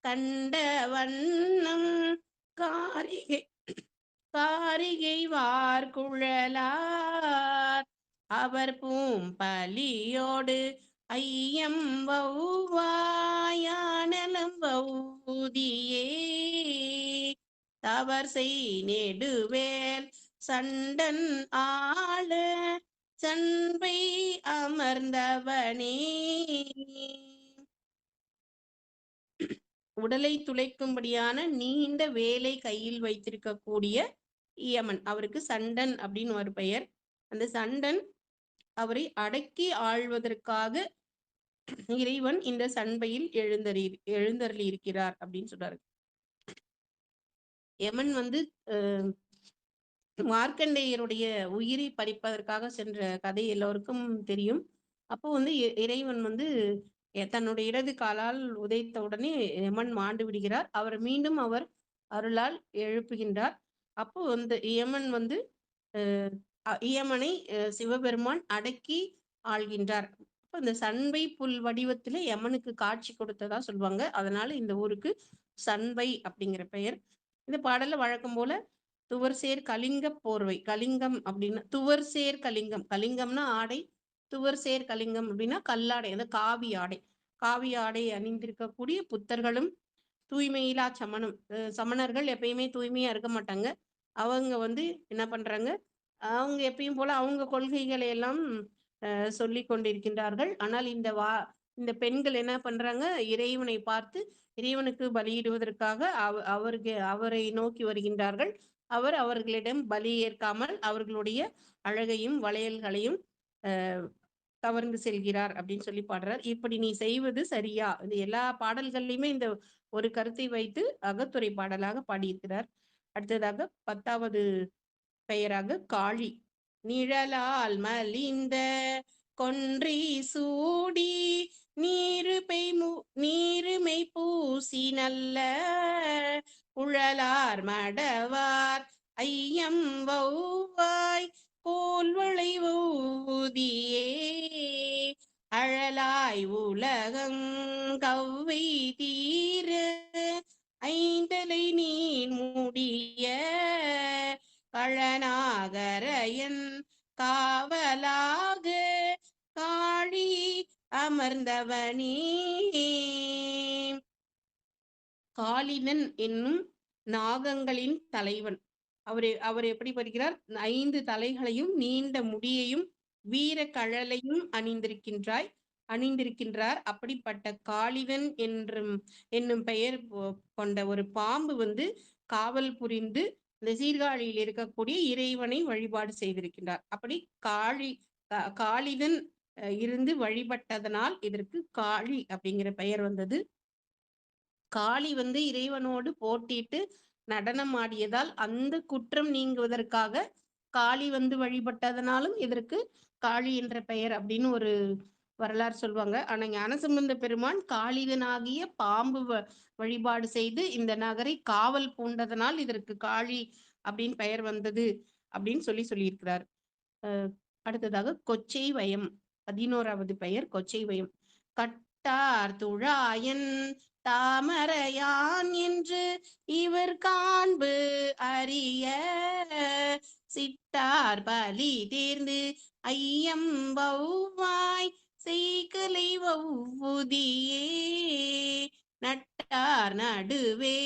கண்ட வண்ணம் காரிகை காரிகை வார்குழலார் அவர் பூம்பலியோடு ஐயம் வௌவாயானலம் வௌதியே தவர் செய் நெடுவேல் சண்டன் ஆள சண்பை அமர்ந்தவனே. உடலை துளைக்கும்படியான நீண்ட வேலை கையில் வைத்திருக்கக்கூடிய யமன், அவருக்கு சண்டன் அப்படின்னு ஒரு பெயர். அந்த சண்டன் அவரை அடக்கி ஆள்வதற்காக இறைவன் இந்த சண்பையில் எழுந்தருளி இருக்கிறார் அப்படின்னு சொல்றாரு. யமன் மார்க்கண்டேயருடைய உயிரை பறிப்பதற்காக சென்ற கதை எல்லோருக்கும் தெரியும். அப்போ இறைவன் தன்னுடைய இடது காலால் உதைத்த உடனே யமன் மாண்டு விடுகிறார். அவர் மீண்டும் அவர் அருளால் எழுப்புகின்றார். அப்போ யமன் யமனை சிவபெருமான் அடக்கி ஆள்கின்றார். அப்போ இந்த சண்பை புல் வடிவத்துல யமனுக்கு காட்சி கொடுத்ததா சொல்லுவாங்க. அதனால இந்த ஊருக்கு சண்பை அப்படிங்கிற பெயர். இந்த பாடல்ல வழக்கம் போல துவர் சேர் கலிங்க போர்வை, கலிங்கம் அப்படின்னா துவர் சேர் கலிங்கம், கலிங்கம்னா ஆடை, துவர் சேர் கலிங்கம் அப்படின்னா கல்லாடை, காவி ஆடை. காவி ஆடை அணிந்திருக்கக்கூடிய புத்தர்களும் தூய்மையிலா சமணம். சமணர்கள் எப்பயுமே தூய்மையா இருக்க மாட்டாங்க. அவங்க என்ன பண்றாங்க, அவங்க எப்பயும் போல அவங்க கொள்கைகளை எல்லாம் சொல்லி கொண்டிருக்கின்றார்கள். ஆனால் இந்த பெண்கள் என்ன பண்றாங்க, இறைவனை பார்த்து இறைவனுக்கு பலியிடுவதற்காக அவரை நோக்கி வருகின்றார்கள். அவர் அவர்களிடம் பலி ஏற்காமல் அவர்களுடைய அழகையும் வளையல்களையும் கவர்ந்து செல்கிறார் அப்படின்னு சொல்லி பாடுறார். இப்படி நீ செய்வது சரியா? இது எல்லா பாடல்கள்லையுமே இந்த ஒரு கருத்தை வைத்து அகத்துறை பாடலாக பாடியிருக்கிறார். அடுத்ததாக 10வது பெயராக காளி. நிழலால் மலிந்த கொன்றை சூடி நீருமை பூசி நல்ல உழலார் மடவார் ஐயம் வௌவாய் கோல்வளை வௌதியே அழலாய் உலகம் கவ்வை தீர ஐந்தலை நீர் மூடிய கழனாகரையன் காவலாக காளி அமர்ந்தவனே. காளிதன் என்னும் நாகங்களின் தலைவன். அவர் எப்படி வருகிறார்? 5 தலைகளையும் நீண்ட முடியையும் வீர கழலையும் அணிந்திருக்கின்றார். அப்படிப்பட்ட காளிதன் என்னும் பெயர் கொண்ட ஒரு பாம்பு காவல் புரிந்து இந்த சீர்காழியில் இருக்கக்கூடிய இறைவனை வழிபாடு செய்திருக்கின்றார். அப்படி காளிதன் இருந்து வழிபட்டதனால் இதற்கு காளி அப்படிங்கிற பெயர் வந்தது. காளி இறைவனோடு போட்டிட்டு நடனம் ஆடியதால் அந்த குற்றம் நீங்குவதற்காக காளி வழிபட்டதனாலும் இதற்கு காளி என்ற பெயர் அப்படின்னு ஒரு வரலாறு சொல்லுவாங்க. ஆனா ஞானசம்பந்த பெருமான் காளிதனாகிய பாம்பு வழிபாடு செய்து இந்த நகரை காவல் பூண்டதனால் இதற்கு காளி அப்படின்னு பெயர் வந்தது அப்படின்னு சொல்லியிருக்கிறார். அடுத்ததாக கொச்சை வயம். 11வது பெயர் கொச்சை வயம். கட்டார் துழாயன் தாமரையான் என்று இவர் காண்பு அறிய சிட்டார் பலி தேர்ந்து ஐயம் வௌவாய் செய்கலை வௌதியே நட்டார் நடுவே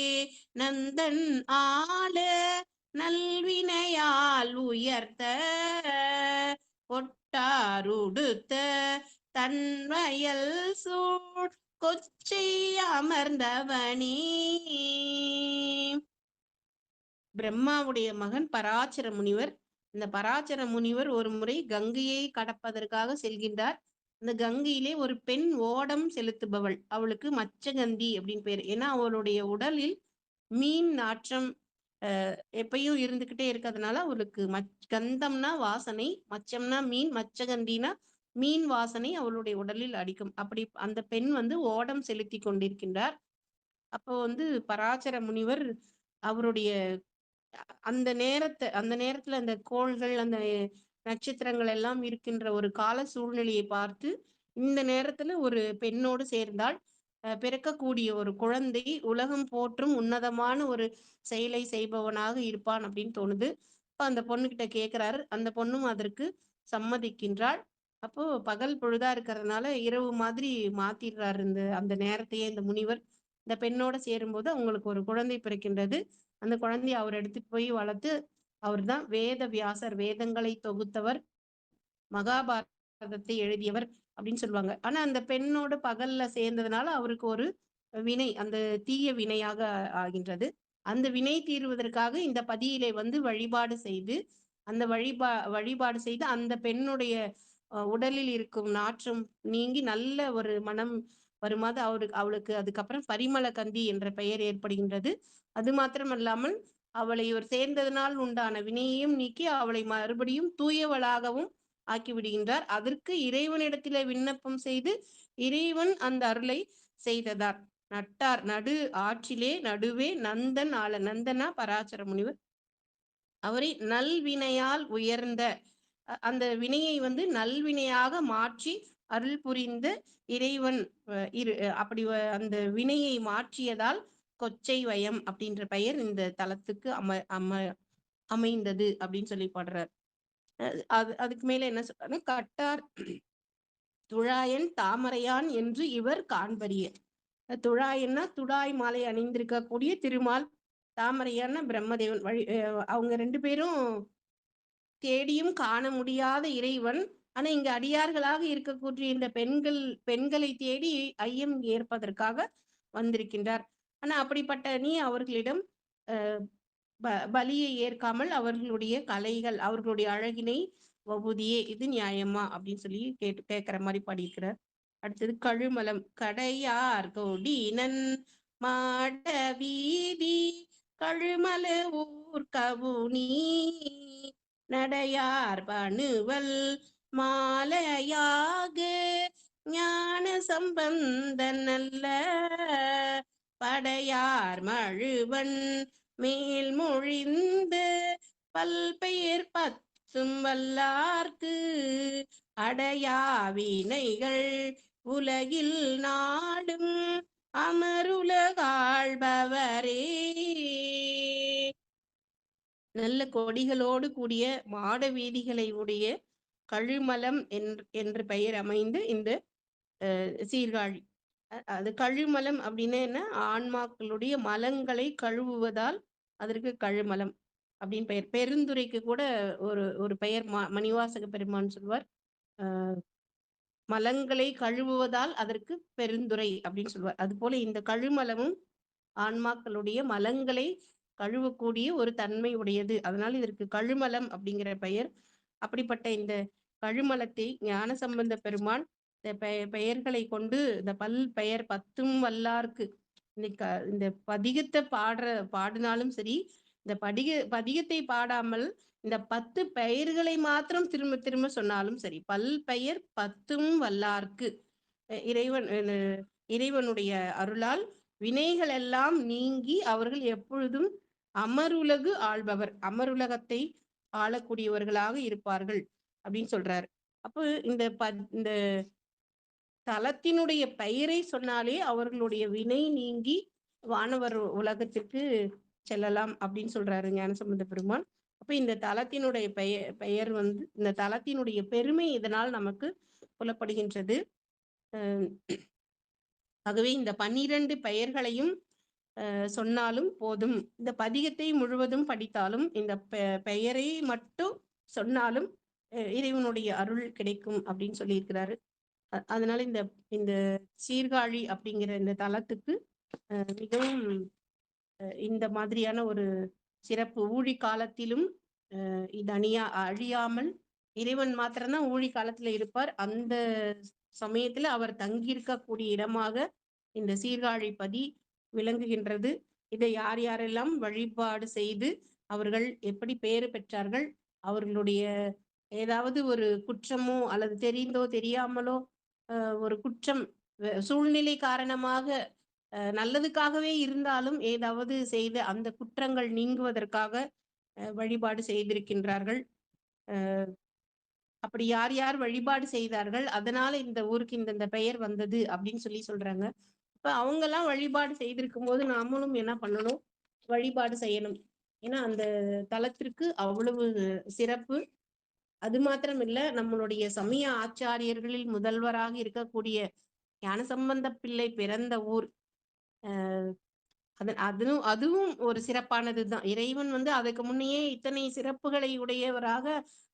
நந்தன் ஆள நல்வினையால் உயர்த்த ஒட்டாருடுத்த தன்வயல் சூழ் கொச்சை அமர்ந்தவனே. பிரம்மாவுடைய மகன் பராசர முனிவர் இந்த பராசர முனிவர் ஒரு முறை கங்கையை கடப்பதற்காக செல்கின்றார். அந்த கங்கையிலே ஒரு பெண் ஓடம் செலுத்துபவள். அவளுக்கு மச்சகந்தி அப்படின்னு பேரு. ஏன்னா அவளுடைய உடலில் மீன் நாற்றம் எப்பயும் இருந்துகிட்டே இருக்கிறதுனால அவளுக்கு கந்தம்னா வாசனை, மச்சம்னா மீன், மச்சகந்தினா மீன் வாசனை அவளுடைய உடலில் அடிக்கும். அப்படி அந்த பெண் வந்து ஓடம் செலுத்தி கொண்டிருக்கின்றார். அப்போ வந்து பராசர முனிவர் அவருடைய அந்த நேரத்துல அந்த கோள்கள், அந்த நட்சத்திரங்கள் எல்லாம் இருக்கின்ற ஒரு கால சூழ்நிலையை பார்த்து, இந்த நேரத்துல ஒரு பெண்ணோடு சேர்ந்தால், பிறக்கக்கூடிய ஒரு குழந்தை உலகம் போற்றும் உன்னதமான ஒரு செயலை செய்பவனாக இருப்பான் அப்படின்னு தோணுது. அப்ப அந்த பொண்ணுகிட்ட கேட்கிறாரு. அந்த பொண்ணும் அதற்கு சம்மதிக்கின்றாள். அப்போ பகல் பொழுதா இருக்கிறதுனால, இரவு மாதிரி மாத்திடுறாரு அந்த நேரத்தையே இந்த முனிவர். இந்த பெண்ணோட சேரும்போது அவங்களுக்கு ஒரு குழந்தை பிறக்கின்றது. அந்த குழந்தைய அவர் எடுத்துட்டு போய் வளர்த்து, அவர்தான் வேத வியாசர். வேதங்களை தொகுத்தவர், மகாபாரதத்தை எழுதியவர் அப்படின்னு சொல்லுவாங்க. ஆனா அந்த பெண்ணோடு பகல்ல சேர்ந்ததுனால அவருக்கு ஒரு வினை, அந்த தீய வினையாக ஆகின்றது. அந்த வினை தீர்வதற்காக இந்த பதியிலே வந்து வழிபாடு செய்து, அந்த வழிபாடு செய்து அந்த பெண்ணுடைய உடலில் இருக்கும் நாற்றம் நீங்கி நல்ல ஒரு மனம் வருமாறு அவளுக்கு அதுக்கப்புறம் பரிமள கந்தி என்ற பெயர் ஏற்படுகின்றது. அது மாத்திரமல்லாமல் அவளை இவர் சேர்ந்ததனால் உண்டான வினையையும் நீக்கி அவளை மறுபடியும் தூயவளாகவும் ஆக்கிவிடுகின்றார். அதற்கு இறைவனிடத்திலே விண்ணப்பம் செய்து இறைவன் அந்த அருளை செய்ததார். நட்டார் நடு ஆற்றிலே நடுவே நந்தன் ஆள. நந்தனா பராசர முனிவர். அவரை நல்வினையால் உயர்ந்த அந்த வினையை வந்து நல்வினையாக மாற்றி அருள் புரிந்த இறைவன். அப்படி அந்த வினையை மாற்றியதால் கொச்சை வயம் அப்படின்ற பெயர் இந்த தலத்துக்கு அமைந்தது அப்படின்னு சொல்லி பாடுறார். அதுக்கு மேல என்ன சொல்றாரு, கட்டார் துழாயன் தாமரையான் என்று இவர் காண்பரிய. துழாயன்னா துடாய் மாலை அணிந்திருக்கக்கூடிய திருமால், தாமரையான பிரம்மதேவன். அவங்க ரெண்டு பேரும் தேடியும் காண முடியாத இறைவன். ஆனா இங்க அடியார்களாக இருக்கக்கூடிய இந்த பெண்களை தேடி ஐயம் ஏற்பதற்காக வந்திருக்கின்றார். ஆனா அப்படிப்பட்ட நீ அவர்களிடம் பலியை ஏற்காமல் அவர்களுடைய கலைகள், அவர்களுடைய அழகினை வவுதியே, இது நியாயமா அப்படின்னு சொல்லி கேட்கிற மாதிரி பாடியிருக்கிறார். அடுத்தது கழுமலம். கடையார் கொடினன் மாட வீதி கழுமல ஊர் கவுனி நடையார் பணுவல் மாலையாக ஞான சம்பந்தன் நல்ல படையார் மழுவன் மேல் மொழிந்து பல்பெயர் பத்தும் வல்லார்க்கு அடையா வினைகள் உலகில் நாடும் அமருலகாழ்பவரே. நல்ல கொடிகளோடு கூடிய மாட வீதிகளை உடைய கழுமலம் என்று பெயர் அமைந்து இந்த சீர்காழி. அது கழுமலம் அப்படின்னு என்ன, ஆன்மாக்களுடைய மலங்களை கழுவுவதால் அதற்கு கழுமலம் அப்படின்னு பெயர். பெருந்துரைக்கு கூட ஒரு பெயர் மணிவாசக பெருமான் சொல்வார், மலங்களை கழுவுவதால் அதற்கு பெருந்துரை அப்படின்னு சொல்வார். அது போல இந்த கழுமலமும் ஆன்மாக்களுடைய மலங்களை கழுவக்கூடிய ஒரு தன்மை உடையது. அதனால இதற்கு கழுமலம் அப்படிங்கிற பெயர். அப்படிப்பட்ட இந்த கழுமலத்தை ஞான சம்பந்த பெருமான் இந்த பெயர்களை கொண்டு இந்த பெயர் பத்தும் வல்லார்க்கு இந்த பதிகத்தை பாடினாலும் சரி, இந்த பதிகத்தை பாடாமல் இந்த 10 பெயர்களை மாத்திரம் திரும்ப திரும்ப சொன்னாலும் சரி, பெயர் பத்தும் வல்லார்க்கு இறைவனுடைய அருளால் வினைகள் எல்லாம் நீங்கி அவர்கள் எப்பொழுதும் அமருலகு ஆள்பவர், அமருலகத்தை ஆளக்கூடியவர்களாக இருப்பார்கள் அப்படின்னு சொல்றாரு. அப்போ இந்த தலத்தினுடைய பெயரை சொன்னாலே அவர்களுடைய வினை நீங்கி வானவர் உலகத்திற்கு செல்லலாம் அப்படின்னு சொல்றாரு ஞானசம்பந்த பெருமான். அப்ப இந்த தலத்தினுடைய பெயர் வந்து, இந்த தலத்தினுடைய பெருமை இதனால் நமக்கு புலப்படுகின்றது. ஆகவே இந்த 12 பெயர்களையும் சொன்னாலும் போதும், இந்த பதிகத்தை முழுவதும் படித்தாலும் இந்த பெயரை மட்டும் சொன்னாலும் இறைவனுடைய அருள் கிடைக்கும் அப்படின்னு சொல்லியிருக்கிறாரு. அதனால இந்த சீர்காழி அப்படிங்கிற இந்த தலத்துக்கு மிகவும் இந்த மாதிரியான ஒரு சிறப்பு. ஊழி காலத்திலும் இது அழியாமல் இறைவன் மாத்திரம்தான் ஊழி காலத்துல இருப்பார். அந்த சமயத்துல அவர் தங்கியிருக்கக்கூடிய இடமாக இந்த சீர்காழிப்பதி விளங்குகின்றது. இதை யார் யாரெல்லாம் வழிபாடு செய்து அவர்கள் எப்படி பேறு பெற்றார்கள், அவர்களுடைய ஏதாவது ஒரு குற்றமோ அல்லது தெரிந்தோ தெரியாமலோ ஒரு குற்றம் சூழ்நிலை காரணமாக நல்லதுக்காகவே இருந்தாலும் ஏதாவது செய்த அந்த குற்றங்கள் நீங்குவதற்காக வழிபாடு செய்திருக்கின்றார்கள். அப்படி யார் யார் வழிபாடு செய்தார்கள், அதனால இந்த ஊருக்கு இந்த பெயர் வந்தது அப்படின்னு சொல்றாங்க. இப்ப அவங்க எல்லாம் வழிபாடு செய்திருக்கும் போது நாமளும் என்ன பண்ணணும், வழிபாடு செய்யணும். ஏன்னா அந்த தலத்திற்கு அவ்வளவு சிறப்பு. அது மாத்திரம் இல்ல, நம்மளுடைய சமய ஆச்சாரியர்களில் முதல்வராக இருக்கக்கூடிய ஞானசம்பந்த பிள்ளை பிறந்த ஊர். அதுவும் ஒரு சிறப்பானதுதான். இறைவன் அதுக்கு முன்னையே இத்தனை சிறப்புகளை உடையவராக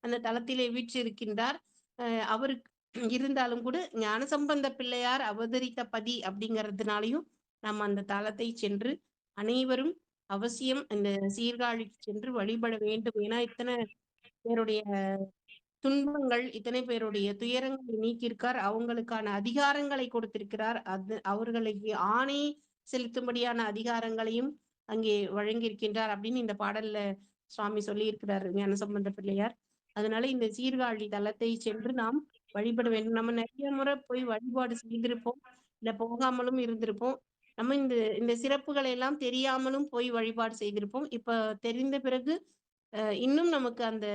அந்த தலத்திலே வீற்றிருக்கின்றார். அவருக்கு இருந்தாலும் கூட ஞானசம்பந்த பிள்ளையார் அவதரித்த பதி அப்படிங்கிறதுனாலையும் நம்ம அந்த தலத்தை சென்று அனைவரும் அவசியம் அந்த சீர்காழிக்கு சென்று வழிபட வேண்டும். ஏன்னா இத்தனை பேருடைய துன்பங்கள், இத்தனை பேருடைய துயரங்களை நீக்கியிருக்கார். அவங்களுக்கான அதிகாரங்களை கொடுத்திருக்கிறார். அவர்களுக்கு ஆணை செலுத்தும்படியான அதிகாரங்களையும் அங்கே வழங்கியிருக்கின்றார் அப்படின்னு இந்த பாடல்ல சுவாமி சொல்லி இருக்கிறார் ஞானசம்பந்த பிள்ளையார். அதனால இந்த சீர்காழி தலத்தை சென்று நாம் வழிபட வேண்டும். நம்ம நிறைய முறை போய் வழிபாடு செய்திருப்போம், இல்ல போகாமலும் இருந்திருப்போம். நம்ம இந்த இந்த சிறப்புகளை எல்லாம் தெரியாமலும் போய் வழிபாடு செய்திருப்போம். இப்ப தெரிந்த பிறகு இன்னும் நமக்கு அந்த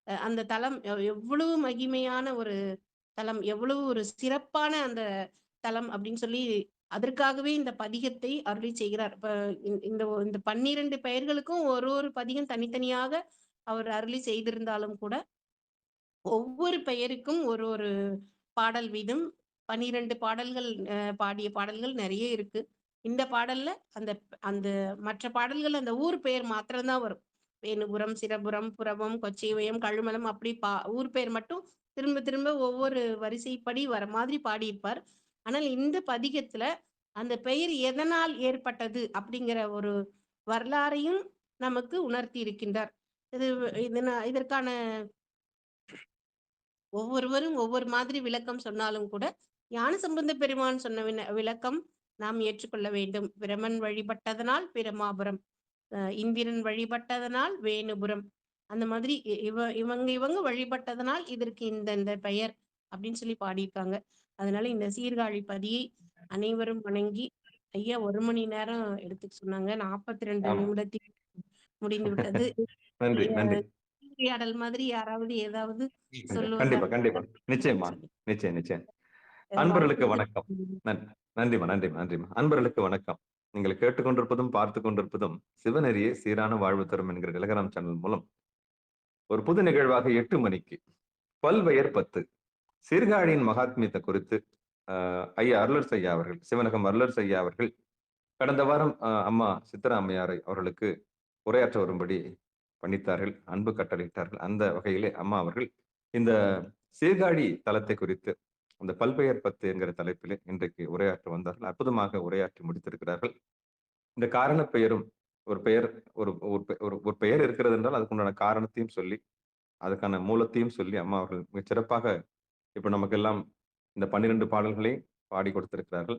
அந்த தலம் எவ்வளவு மகிமையான ஒரு தலம், எவ்வளவு ஒரு சிறப்பான அந்த தலம் அப்படின்னு சொல்லி அதற்காகவே இந்த பதிகத்தை அருளி செய்கிறார். இப்ப இந்த 12 பெயர்களுக்கும் ஒரு பதிகம் தனித்தனியாக அவர் அருளி செய்திருந்தாலும் கூட ஒவ்வொரு பெயருக்கும் ஒரு பாடல் வீதம் 12 பாடல்கள் பாடிய பாடல்கள் நிறைய இருக்கு. இந்த பாடல்ல அந்த அந்த மற்ற பாடல்கள் அந்த ஊர் பெயர் மாத்திரம்தான் வரும். வேணுபுரம், சிரபுரம், புரவம், கொச்சைவயம், கழுமலம் அப்படி ஊர் பெயர் மட்டும் திரும்ப திரும்ப ஒவ்வொரு வரிசைப்படி வர மாதிரி பாடியிருப்பார். ஆனால் இந்த பதிகத்துல அந்த பெயர் எதனால் ஏற்பட்டது அப்படிங்கிற ஒரு வரலாறையும் நமக்கு உணர்த்தி இருக்கின்றார். இதற்கான ஒவ்வொருவரும் ஒவ்வொரு மாதிரி விளக்கம் சொன்னாலும் கூட ஞானசம்பந்த பெருமான் சொன்ன விளக்கம் நாம் ஏற்றுக்கொள்ள வேண்டும். பிரமன் வழிபட்டதனால் பிரமாபுரம், இந்திரன் வழிபட்டதனால் வேணுபுரம், அந்த மாதிரி இவங்க வழிபட்டதனால் இதற்கு இந்த பெயர் அப்படின்னு சொல்லி பாடியிருக்காங்க. அதனால இந்த சீர்காழி பதியை அனைவரும் வணங்கி, ஐயா 1 மணி நேரம் எடுத்துக்க சொன்னாங்க, 42 நிமிடத்தில் முடிந்து விட்டது. நன்றி நன்றி. உரையாடல் மாதிரி யாராவது ஏதாவது கண்டிப்பா கண்டிப்பா, நிச்சயமா, நிச்சயம் நிச்சயம். அன்பர்களுக்கு வணக்கம். நன்றிமா நன்றிமா நன்றிமா. அன்பர்களுக்கு வணக்கம். நீங்கள் கேட்டுக்கொண்டிருப்பதும் பார்த்து கொண்டிருப்பதும் சிவநெறியே சீரான வாழ்வு தரும் என்கிற டெலிகிராம் சேனல் மூலம் ஒரு புது நிகழ்வாக 8 மணிக்கு பல்வெயர் 10 சீர்காழியின் மகாத்மியத்தை குறித்து ஐயா அருளர் ஐயா அவர்கள், சிவனகம் அருளர் ஐயா அவர்கள் கடந்த வாரம் அம்மா சித்தராமையாரை அவர்களுக்கு உரையாற்ற வரும்படி பணித்தார்கள், அன்பு கட்டளையிட்டார்கள். அந்த வகையிலே அம்மா அவர்கள் இந்த சீர்காழி தலத்தை குறித்து அந்த பல்பெயர் 10 என்கிற தலைப்பிலே இன்றைக்கு உரையாற்ற வந்தார்கள். அற்புதமாக உரையாற்றி முடித்திருக்கிறார்கள். இந்த காரண பெயரும் ஒரு பெயர் ஒரு பெயர் இருக்கிறது என்றால் அதுக்குண்டான காரணத்தையும் சொல்லி அதுக்கான மூலத்தையும் சொல்லி அம்மா அவர்கள் மிக சிறப்பாக இப்ப நமக்கெல்லாம் இந்த 12 பாடல்களை பாடி கொடுத்திருக்கிறார்கள்.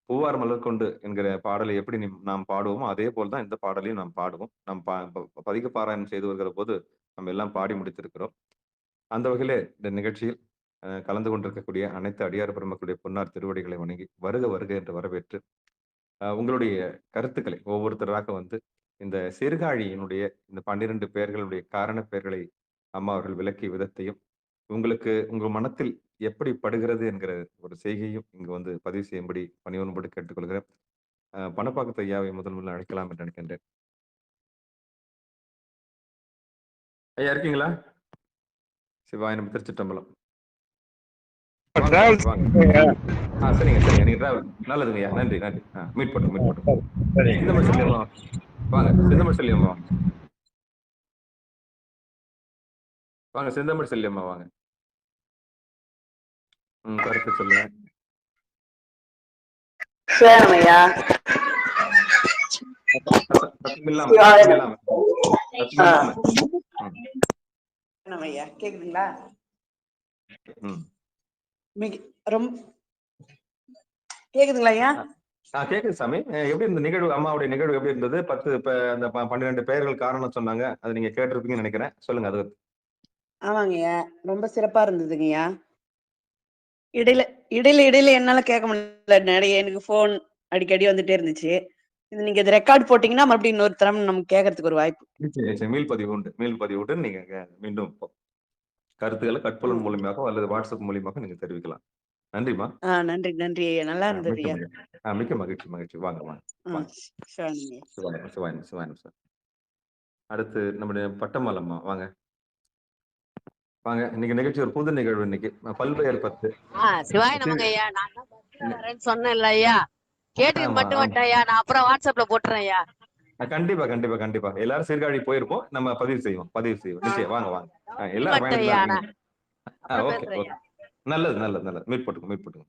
பூவார் மலர் கொண்டு என்கிற பாடலை எப்படி நாம் பாடுவோமோ அதே போல்தான் இந்த பாடலையும் நாம் பாடுவோம். நாம் பதிக பாராயணம் செய்து வருகிற போது நம்ம எல்லாம் பாடி முடித்திருக்கிறோம். அந்த வகையிலே இந்த நிகழ்ச்சியில் கலந்து கொண்டிருக்கக்கூடிய அனைத்து அடியார் பெருமக்களுடைய பொன்னார் திருவடிகளை வணங்கி வருக வருக என்று வரவேற்று உங்களுடைய கருத்துக்களை ஒவ்வொருத்தராக இந்த சீர்காழியினுடைய இந்த 12 பெயர்களுடைய காரண பெயர்களை அம்மா அவர்கள் விளக்கிய விதத்தையும் உங்களுக்கு உங்கள் மனத்தில் எப்படி படுகிறது என்கிற ஒரு செய்கையும் இங்கு பதிவு செய்யும்படி பணியோன்படி கேட்டுக்கொள்கிறேன். பணப்பாக்கத்து ஐயாவை முதல் அழைக்கலாம் என்று நினைக்கின்றேன். ஐயா இருக்கீங்களா? சிவாய நம்ம திருச்சிட்டம்பலம். சரிங்க சரிங்க, நீங்க நல்லதுங்கய்யா, நன்றி நன்றி. மீட் பண்ணும். சிந்தமர் செல்லியம்மா வாங்க, சிந்தமர் செல்லியம்மா வாங்க, செந்தமிழ் செல்லியம்மா வாங்க. கருத்து சொல்லுங்க. ஆமா ஐயா, கேக்குதுங்களா? ம். ரொம்ப கேக்குதுங்களா ஐயா? கேக்குது சாமி. எப்படி இருந்த நிகழ்வு, அம்மாவுடைய நிகழ்வு எப்படி இருந்தது? 10 அந்த 12 பெயர்கள் காரணம் சொன்னாங்க. அது நீங்க கேட்டிருப்பீங்கன்னு நினைக்கிறேன். சொல்லுங்க அது. ஆமாங்க ஐயா, ரொம்ப சிறப்பா இருந்ததுங்க ஐயா. இடையில இடையில இடையில என்னால கேட்க முடியல, நிறைய எனக்கு போன் அடிக்கடி வந்துட்டே இருந்துச்சு. இது நீங்க இது ரெக்கார்ட் போட்டீங்கன்னா மறுபடியும் இன்னொரு தரம் நமக்கு கேட்கறதுக்கு ஒரு வாய்ப்பு. நிச்சயம் மீள்பதிவு உண்டு. மீள்பதிவு உண்டு. நீங்க மீண்டும் கருத்துக்களை கட்புலன் மூலியமாக அல்லது வாட்ஸ்அப் மூலியமாக நீங்க தெரிவிக்கலாம். நன்றிமா. நன்றி நன்றி ஐயா, நல்லா இருந்தது ஐயா. மிக்க மகிழ்ச்சி மகிழ்ச்சி. வாங்க வாங்க. சிவாயனம் சார். அடுத்து நம்முடைய பட்டமல்லம்மா வாங்க. வாங்க. இன்னைக்கு நிகழ்ச்சி ஒரு புது நிகழ்வு. இன்னைக்கு பல்பெயர் 10. சிவாய நமக்கு ஐயா, நான் தான் பஸ்ல வரேன்னு சொன்னேன்ல ஐயா, கேட்டு மட்டும் வந்துட்டேன் ஐயா. நான் அப்புறம் வாட்ஸ்அப்ல போட்டுறேன் ஐயா. கண்டிப்பா கண்டிப்பா கண்டிப்பா. எல்லாரும் சீர்காழி போயிருப்போம். நம்ம பதிவு செய்வோம் நிச்சயம். வாங்க வாங்க. எல்லாரும் ஓகே. நல்லது நல்லது நல்லது. மீட் போட்டுங்க.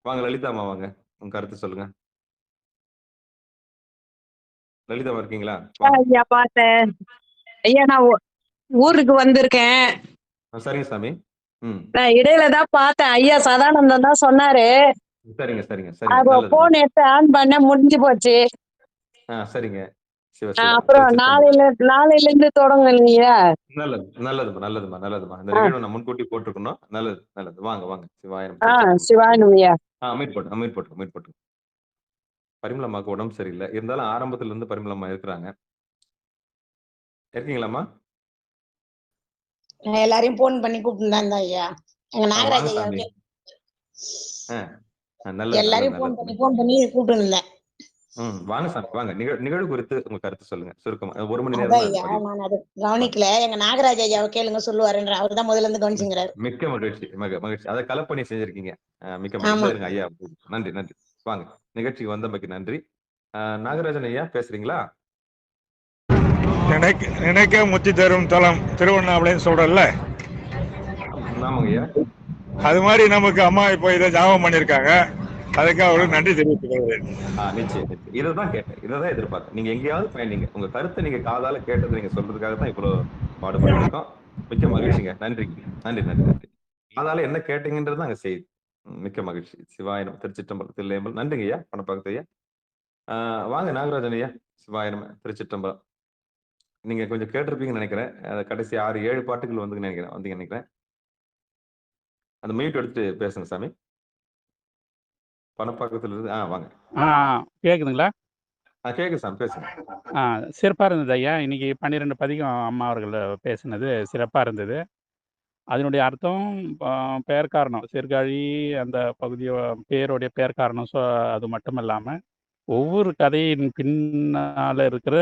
வாங்க லலிதாமா, வாங்க. உங்க கருத்து சொல்லுங்க. லலிதாமா இருக்கீங்களா? ஐயா பார்த்தேன் ஐயா, நான் ஊருக்கு வந்திருக்கேன். சரிங்க சாமி. நான் இடையில தான் பார்த்தேன். ஐயா சதானந்தம் தான் சொன்னாரு. சரிங்க. போன் எடுத்து ஆன் பண்ண முடிஞ்சு போச்சு. சரிங்க. அப்புறம் நாளையில இருந்து தொடங்க இல்லையா? நல்லதுமா. இந்த நிகழ்வு நான் முன்கூட்டி போட்டுருக்கணும். நல்லது. வாங்க. சிவாயனம் ஐயா. மீட் போட்டு. பரிமளம்மாக்கு உடம்பு சரியில்லை. இருந்தாலும் ஆரம்பத்துல இருந்து பரிமளம்மா இருக்கிறாங்க. இருக்கீங்களாம்மா? எல்லாரையும் போன் பண்ணி கூப்பிட்டு ஐயா. எங்க நாகராஜ் ஐயா எல்லாரையும் போன் பண்ணி கூப்பிட்டு இருந்தேன். வாங்க சாமி, வாங்க. நிகழ்வு குறித்து உங்க கருத்து சொல்லுங்க சுருக்கமா. 1 மணி நேரம். நான் அது கவனிக்கல. எங்க நாகராஜ் ஐயாவை கேளுங்க சொல்லுவாருன்ற, அவரு தான் முதல்ல இருந்து கவனிச்சுங்கிறாரு. மிக்க மகிழ்ச்சி. அதை கலப்பணி செஞ்சிருக்கீங்க. மிக்க மகிழ்ச்சி ஐயா. நன்றி. வாங்க, நிகழ்ச்சிக்கு வந்தமைக்கு நன்றி. நாகராஜன் ஐயா பேசுறீங்களா? நினைக்க முத்தி தரும் தலம் திருவண்ணாமலைன்னு சொல்றல்ல. ஆமாங்க ஐயா. அது மாதிரி நமக்கு அம்மா இப்போ இதை ஞாபகம் பண்ணிருக்காங்க. அதுக்காக அவருக்கு நன்றி தெரிவித்துக்கிறேன். நிச்சயம். இதைதான் கேட்டேன், இதைதான் எதிர்பார்த்தேன். நீங்க எங்கேயாவது பயணிங்க, உங்க கருத்தை நீங்க காதால கேட்டது நீங்க சொல்றதுக்காக தான் இவ்வளவு பாடுபட்டு இருக்கோம். மிக்க மகிழ்ச்சிங்க. நன்றி. காதால என்ன கேட்டீங்கன்றது அங்க செய்தி. மிக்க மகிழ்ச்சி. சிவாயனம். திருச்சிற்றம்பலம். தில்லையம்பலம். நன்றிங்க ஐயா. பணப்பாக்கத்து ஐயா. வாங்க நாகராஜன் ஐயா. சிவாயனம். திருச்சிற்றம்பலம். நீங்க கொஞ்சம் கேட்டிருப்பீங்கன்னு நினைக்கிறேன். கடைசி 6-7 பாட்டுகள் வந்தீங்கன்னு நினைக்கிறேன். அந்த மியூட் எடுத்துட்டு பேசுங்க சாமி. பணப்பாக்கத்துல இருந்து வாங்க. கேக்குதுங்களா? கேக்குது சாமி, பேசுங்க. சிறப்பா இருந்தது ஐயா. இன்னைக்கு 12 பதிகம் அம்மா அவர்கள் பேசினது சிறப்பா இருந்தது. அதனுடைய அர்த்தம் பெயர் காரணம் சீர்காழி அந்த பகுதிய பேருடைய பெயர் காரணம். அது மட்டும் இல்லாம ஒவ்வொரு கதையின் பின்னால இருக்கிற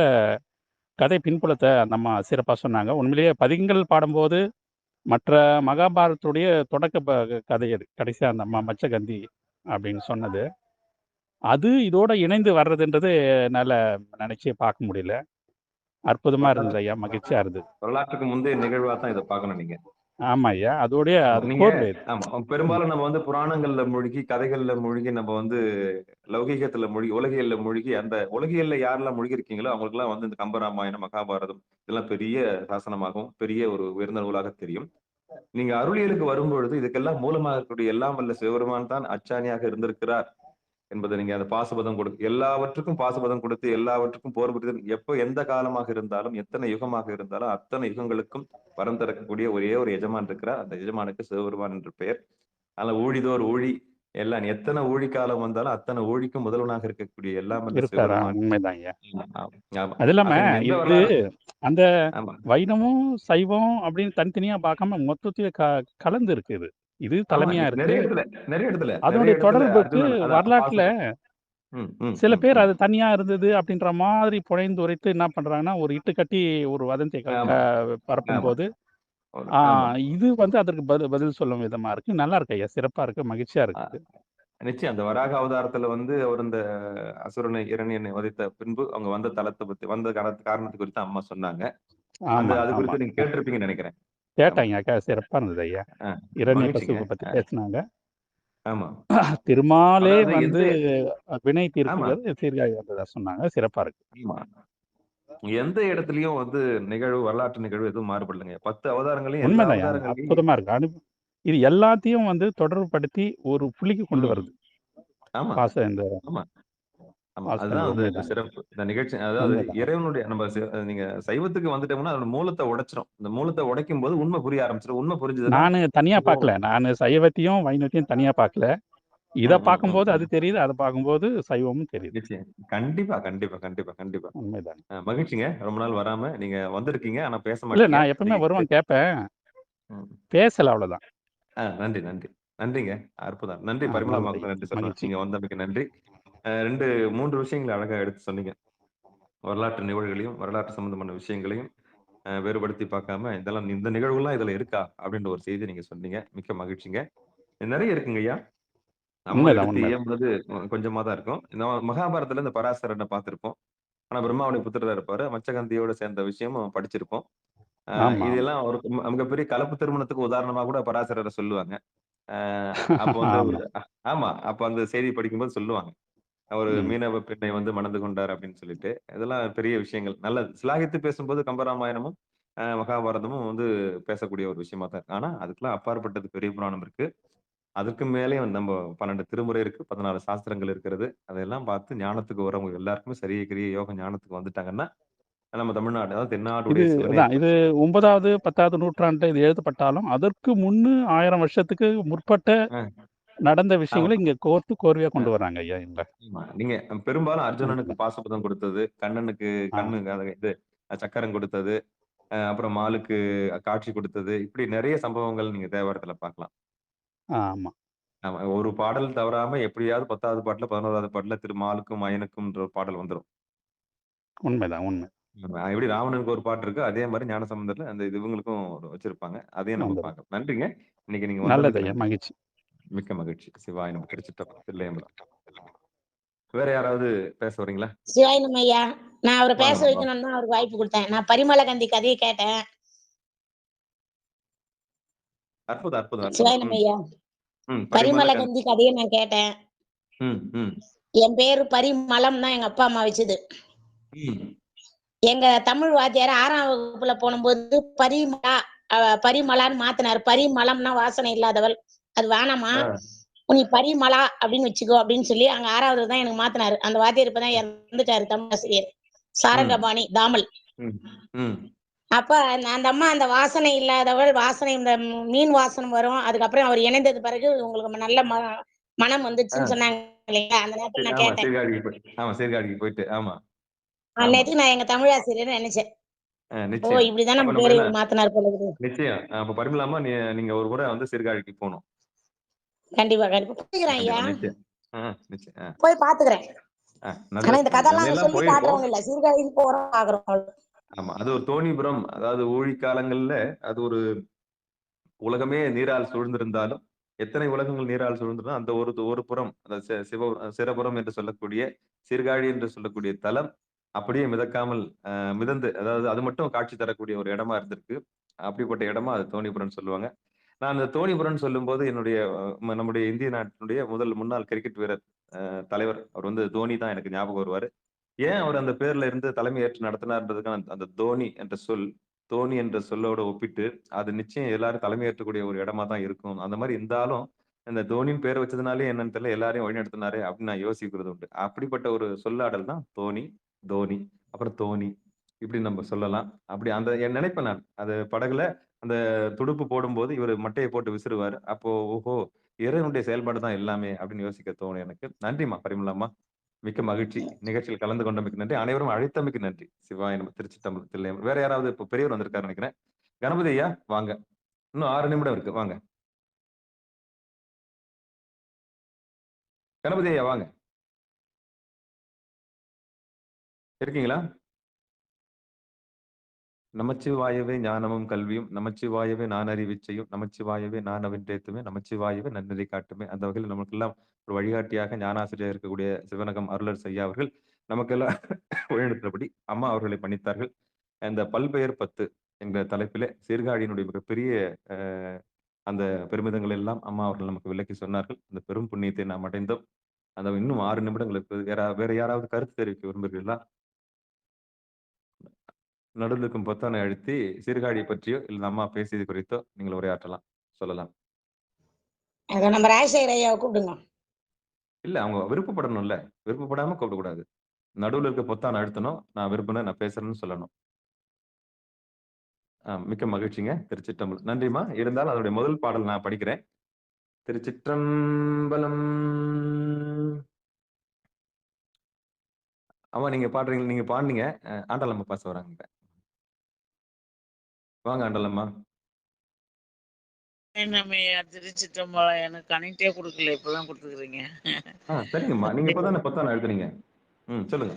கதை பின்புலத்தை அந்த அம்மா சிறப்பா சொன்னாங்க. உண்மையிலேயே பதிகங்கள் பாடும்போது மற்ற மகாபாரதத்துடைய தொடக்க கதை அது. கடைசியா அந்த அம்மா மச்சகந்தி அப்படின்னு சொன்னது, அது இதோட இணைந்து வர்றதுன்றது என்னால நினைச்சே பார்க்க முடியல. அற்புதமா இருந்தது ஐயா. மகிழ்ச்சியா இருந்தது. வரலாற்றுக்கு முந்தைய நிகழ்வா தான் இதை பார்க்கணும் நீங்க. ஆமா ஐயா. அதோடைய பெரும்பாலும் நம்ம புராணங்கள்ல மூழ்கி, கதைகள்ல மூழ்கி, நம்ம லௌகீகத்துல மூழ்கி, உலகியல்ல மூழ்கி, அந்த உலகியல்ல யாரெல்லாம் மூழ்கி இருக்கீங்களோ அவங்களுக்கு எல்லாம் இந்த கம்பராமாயணம், மகாபாரதம் இதெல்லாம் பெரிய சாசனமாகவும் பெரிய ஒரு உயர்ந்த நூலாக தெரியும். நீங்க அருளியலுக்கு வரும்பொழுது இதுக்கெல்லாம் மூலமாக இருக்கக்கூடிய எல்லாம் வல்ல சிவபெருமான் தான் அச்சாணியாக இருந்திருக்கிறார் என்பதை நீங்க அந்த பாசுபதம் கொடுத்து, எல்லாவற்றுக்கும் பாசுபதம் கொடுத்து, எல்லாவற்றுக்கும் போர் புரிதல், எப்போ எந்த காலமாக இருந்தாலும் எத்தனை யுகமாக இருந்தாலும் அத்தனை யுகங்களுக்கும் வரம் தரக்கூடிய ஒரே ஒரு எஜமான் இருக்கிறார். அந்த எஜமானுக்கு சிவபெருமான் என்று பெயர். அதனால ஊழிதோர் ஊழி எல்லாம், எத்தனை ஊழி காலம் வந்தாலும் அத்தனை ஊழிக்கும் முதல்வனாக இருக்கக்கூடிய எல்லாம் அது இல்லாம இது அந்த வைணவம் சைவம் அப்படின்னு தனித்தனியா பார்க்காம மொத்தத்துல கலந்து இருக்குது. இது தலைமையா இருக்கு நிறைய இடத்துல. அதனுடைய தொடர்புக்கு வரலாற்றுல சில பேர் அது தனியா இருந்தது அப்படின்ற மாதிரி புழைந்து உரைத்து என்ன பண்றாங்கன்னா, ஒரு இட்டு கட்டி ஒரு வதந்தை பரப்பும் போது இது அதற்கு பதில் சொல்லும் விதமா இருக்கு. நல்லா இருக்கு ஐயா. சிறப்பா இருக்கு. மகிழ்ச்சியா இருக்கு. நிச்சயம். அந்த வராக அவதாரத்துல அவர் இந்த அசுரனை இரணியனை வதைத்த பின்பு அவங்க வந்த தலத்தை பத்தி, வந்த காரணத்தை குறித்து அம்மா சொன்னாங்க. அது குறித்து நீங்க கேட்டிருப்பீங்கன்னு நினைக்கிறேன். கேட்டாங்க. சிறப்பா இருந்தது ஐயா. இரணிய கசிப்பு பத்தி பேசினாங்க. ஆமா. திருமாலே வினை தீர்ப்புகள் சீர்காழி வந்ததா சொன்னாங்க. சிறப்பா இருக்கு. எந்த இடத்துலயும் வந்து நிகழ்வு, வரலாற்று நிகழ்வு எதுவும் மாறுபடலைங்க. 10 அவதாரங்களையும் எல்லா உண்மைதான். அவதாரங்களையும் அற்புதமா இருக்கு. இது எல்லாத்தையும் வந்து தொடர்புபடுத்தி ஒரு புள்ளிக்கு கொண்டு வருது. ஆமா, இந்த ஆமா, ஆமா. அதுதான் வாசகங்கள் அந்த உண்மைதான். சிறப்பு. இந்த நிகழ்ச்சி அதாவது உண்மைதான். இறைவனுடைய நம்ம நீங்க சைவத்துக்கு வந்துட்டோம்னா, அதோட மூலத்த உடைச்சிரும். இந்த மூலத்த உடைக்கும்போது உண்மை புரிய ஆரம்பிச்சிரும். உண்மை புரிஞ்சதுன்னா, நானு தனியா இப்போ பார்க்கல. நானு சைவத்தையும், வைணவத்தையும் தனியா பார்க்கல. இத ம், ம், ம், பார்க்கும்போது அது ம். தெரியுது. அத பார்க்கும்போது சைவமும் தெரியுது. நிச்சயம். கண்டிப்பா, கண்டிப்பா, கண்டிப்பா, கண்டிப்பா. உண்மைதான். மகிழ்ச்சிங்க. ரொம்ப நாள் வராம நீங்க வந்திருக்கீங்க. ஆனா பேச இல்ல மாட்டீங்க. நான் எப்பவுமே இன்னைக்கு வருவேன் கேட்பேன். ம். பேசல அவ்வளவுதான். நன்றி, நன்றி. நன்றிங்க. அற்புதம். நன்றி பரிமளா நல்லது. அம்மாவுக்கு நன்றி சொல்லணும். மகிழ்ச்சி. நீங்க வந்தமைக்கு நன்றி. 2, 3 விஷயங்கள அழகா எடுத்து சொன்னீங்க. வரலாற்று நிகழ்வுகளையும், வரலாற்று சம்பந்தமான விஷயங்களையும் வேறுபடுத்தி பார்க்காம, இதெல்லாம் இந்த நிகழ்வுலாம் இதுல இருக்கா? அப்படின்ற ஒரு செய்திய நீங்க சொன்னீங்க. மிக்க மகிழ்ச்சிங்க. நெறைய இருக்குங்க ஐயா. நம்ம உண்மைதான், எடுத்து உண்மைதான். இயம்புறது கொஞ்சமா தான் இருக்கும். நம்ம மகாபாரதத்துல இந்த பராசரன பார்த்திருப்போம். ஆனா பிரம்மாவுடைய புத்திரரா இருப்பாரு. மச்சகந்தியோட சேர்ந்த விஷயமும் படிச்சிருப்போம். ஆமா, ஆமா. இதெல்லாம் ஒரு மிகப்பெரிய கலப்பு திருமணத்துக்கு உதாரணமா கூட பராசரர சொல்லுவாங்க. அ அப்ப வந்து ஒரு ஆமா. ஆமா. அப்ப அந்த செய்தி படிக்கும்போது சொல்லுவாங்க. ஒரு ம். மீனவ பெண்ணை வந்து மணந்து கொண்டார் அப்படின்னு சொல்லிட்டு. இதெல்லாம் பெரிய விஷயங்கள். நல்லது. சிலாகித்து பேசும்போது கம்பராமாயணமும், மகாபாரதமும் வந்து பேசக்கூடிய ஒரு விஷயமா தான் இருக்கு. ஆனா, அதுக்கெல்லாம் அப்பாற்பட்டது பெரிய புராணம் இருக்கு. அதுக்கு மேலயும் நம்ம 12 திருமுறை இருக்கு. 14 சாஸ்திரங்கள் இருக்கிறது. அதெல்லாம் பார்த்து ஞானத்துக்கு வரவங்க எல்லாருக்குமே சரிய, கிரிய, யோக ஞானத்துக்கு வந்துட்டாங்கன்னா, நம்ம தமிழ்நாடு, அதாவது தென்னாடுடைய சிவனே இது 9வது, 10வது நூற்றாண்டுல இது எழுதப்பட்டாலும், அதற்கு முன்னு 1000 வருஷத்துக்கு முற்பட்ட அ நடந்த ஆமா, விஷயங்கள இங்க கோர்வையா அ கொண்டு வர்றாங்க ஐயா இவங்க. ஆமா. நீங்க பெரும்பாலும் அர்ஜுனனுக்கு உண்மைதான். பாசுபதம் கொடுத்தது, கண்ணனுக்கு ஆ, கண்ணு இது சக்கரம் கொடுத்தது, அப்புறம் மாலுக்கு காட்சி கொடுத்தது, இப்படி நெறைய சம்பவங்கள் நீங்க தேவாரத்துல பார்க்கலாம். ஆமா. ஆமா. ஒரு பாடல் தவறாம எப்படியாவது 10வது பாட்டுல, 11வது பாட்டுல திருமாலுக்கும், மயனுக்கும்ன்ற ஒரு பாடல் வந்துரும். உண்மைதான், உண்மை. எப்படி ராவணனுக்கு ஒரு பாட்டு இருக்கு, அதே மாரி ஞானசம்பந்தர்ல அந்த இது இவங்களுக்கும் வச்சிருப்பாங்க. அதையும் நம்ம வந்துரும். பார்க்கலாம். நன்றிங்க. இன்னைக்கு நீங்க நல்லது வந்தமைக்கு ஐயா. நன்றி. மகிழ்ச்சி. மிக்க மகிழ்ச்சி. சிவாய நம. திருச்சிற்றம்பலம். தில்லையம்பலம். வேற யாராவது பேச வரீங்களா? சிவாயினம் ஐயா, நான் அவரை பேச வாங்கம்மா வாங்க. வைக்கணும்னு தான் அவருக்கு வாய்ப்பு கொடுத்தேன். நான் பரிமளகந்தி கதையை கேட்டேன். அற்புதம், அற்புதம், அற்புதம். சிவாயினம் ஐயா, பரிமள பரிமளகந்தி கதையை நான் கேட்டேன். ம், ம், என் பேரு பரிமளம் தான் எங்க அப்பா அம்மா வச்சது. ம். எங்க தமிழ் வாத்தியார் 6ஆம் வகுப்புல போனும்போது பரிமளான்னு மாத்தினாரு. பரிமளம்னா வாசனை இல்லாதவள். அது வேணாமா, ஆ. நீ பரிமளா அப்படின்னு வச்சுக்கோ அப்படின்னு சொல்லி அங்க 6வது தான் எனக்கு மாத்தினாரு. அந்த வாத்தியார் இப்பதான் இறந்துட்டாரு, தமிழாசிரியர். ம், சாரங்கபாணி தாமல். ம், ம். அப்ப அந்த அம்மா அந்த வாசனை இல்லாதவள், வாசனை இந்த மீன் வாசனை வரும். அதுக்கப்புறம் அவர் இணைந்தது பிறகு உங்களுக்கு நல்ல மனம் வந்துச்சுன்னு ஆ. சொன்னாங்க இல்லைங்களா? அந்த நேரத்துல நான் ஆமா. கேட்டேன். சீர்காழிக்கு ஆமா, சீர்காழிக்கு போயிட்டு. ஆமா, ஆமா. அந்நேரத்துக்கு நான் எங்க தமிழாசிரியர்ன்னு நினைச்சேன். ஓ! நிச்சயம். இப்படிதான் அப்ப நம்ம நம்ம பேரை என்ன இவரு மாத்துனாரு போல இருக்குது. நிச்சயம். அப்ப பரிமளாம்மா நீங்க ஒரு முறை வந்து சீர்காழிக்கு போணும். கண்டிப்பா, கண்டிப்பா. போய்க்கிறேன் ஐயா. கண்டிப்பா. நிச்சயம். நிச்சயம். போய் பாத்துக்கிறேன். ஆனா நல்லது, இந்த நல்லது. கதையெல்லாம் அங்க அதையெல்லாம் சொல்லி போயிருக்கோம். காட்டுறவங்க இல்ல. சீர்காழிக்கு போறோம், பாக்குறோம். ஆமா. அது ஒரு தோணிபுரம். அதாவது ஊழி காலங்கள்ல அது ஒரு உலகமே நீரால் சூழ்ந்திருந்தாலும், எத்தனை உலகங்கள் நீரால் சூழ்ந்திருந்தாலும், அந்த ஒரு புறம் அதாவது சிரபுரம் என்று சொல்லக்கூடிய சீர்காழி என்று சொல்லக்கூடிய தலம் அப்படியே மிதக்காமல் மிதந்து அதாவது அது மட்டும் காட்சி தரக்கூடிய ஒரு இடமா இருந்திருக்கு. அப்படிப்பட்ட இடமா அது தோணிபுரம்னு சொல்லுவாங்க. நான் அந்த தோணிபுரம்னு சொல்லும்போது என்னுடைய நம்முடைய இந்திய நாட்டினுடைய முன்னாள் கிரிக்கெட் வீரர் தலைவர் அவர் வந்து தோனி தான் எனக்கு ஞாபகம் வருவாரு. ஏன் அவர் அந்த பேர்ல இருந்து தலைமை ஏற்று நடத்தினார்ன்றதுக்கான அந்த தோனி என்ற சொல், தோனி என்ற சொல்லோட ஒப்பிட்டு, அது நிச்சயம் எல்லாரும் தலைமை ஏற்றக்கூடிய ஒரு இடமா தான் இருக்கும். அந்த மாரி இருந்தாலும், இந்த தோனின்னு பேர் வச்சதுனாலயே என்னன்னு தெரியல, எல்லாரையும் வழிநடத்தினாரு அப்படின்னு நான் யோசிக்கிறது உண்டு. அப்படிப்பட்ட ஒரு சொல்லாடல் தான் தோனி, தோனி, அப்புறம் தோனி இப்படி நம்ம சொல்லலாம். அப்படி அந்த நினைப்பேன் நான். அது படகுல அந்த துடுப்பு போடும்போது இவரு மட்டைய போட்டு விசிறுவாரு. அப்போ ஓஹோ! இறைவனுடைய செயல்பாடு தான் எல்லாமே அப்படின்னு யோசிக்க தோணும் எனக்கு. நன்றிம்மா பரிமளாம்மா. மிக்க மகிழ்ச்சி. நிகழ்ச்சியில் கலந்து கொண்டமைக்கு நன்றி. அனைவரும் அழைத்தமைக்கு நன்றி. சிவாய நம. திருச்சிற்றம்பலம். தில்லையம்பலம். வேற யாராவது இப்ப பெரியவர் வந்திருக்காருன்னு நெனைக்கிறேன். கணபதி ஐயா வாங்க. இன்னும் 6 நிமிடம் இருக்கு. வாங்க. கணபதி ஐயா வாங்க. இருக்கீங்களா? நமச்சிவாயவே ஞானமும் கல்வியும், நமச்சிவாயவே நானறிவிச்சையும், நமச்சிவாயவே நானவின்றேத்துமே, நமச்சிவாயவே நன்னெறி காட்டுமே. அந்த வகையில் நமக்கெல்லாம் ஒரு வழிகாட்டியாக ஞானாசிரியர் இருக்கக்கூடிய சிவனகம் அருளரசு ஐயா அவர்கள் நமக்கெல்லாம் வழிநடத்தினபடி அம்மா அவர்களை பணித்தார்கள். அந்த பல்பெயர் 10 என்ற தலைப்பிலே சீர்காழியினுடைய மிகப்பெரிய அ அந்த பெருமிதங்கள் எல்லாம் அம்மா அவர்கள் நமக்கு விளக்கி சொன்னார்கள். அந்த பெரும் புண்ணியத்தை நாம் அடைந்தோம். அந்த இன்னும் 6 நிமிடங்கள் இருக்குது. வேற வேற யாராவது கருத்து தெரிவிக்க விரும்புகிறீர்களா? நடுவில் இருக்கும் பொத்தானை அழுத்தி சீர்காழியை பற்றியோ இல்ல அம்மா பேசியது குறித்தோ நீங்கள் உரையாற்றலாம், சொல்லலாம். அத நம்ம ராஜசேகர் ஐயாவை கூப்பிடுங்க. இல்ல அவங்க விருப்பப்படணும்ல. விருப்பப்படாம கூப்பிடக்கூடாது. நடுவுல இருக்க பொத்தான அழுத்தணும். நான் விரும்பினேன், நான் பேசுறேன்னு சொல்லணும். மிக்க மகிழ்ச்சிங்க. திருச்சிற்றம்பலம். நன்றிம்மா. இருந்தாலும் அதனுடைய முதல் பாடல் நான் படிக்கிறேன். திருச்சிற்றம்பலம். ஆமா, நீங்க பாடுறீங்க. நீங்க பாடுனீங்க. ஆண்டாளம்மா பேச வராங்க. வாங்க ஆண்டாளம்மா. என்னம்மையா திருச்சிற்றம்பலம், எனக்கு கனெக்டே கொடுக்கல, இப்பதான் கொடுத்துக்கிறீங்க. சரிங்கம்மா. நீங்க இப்பதானே பொத்தான அழுத்துனீங்க. சொல்லுங்க.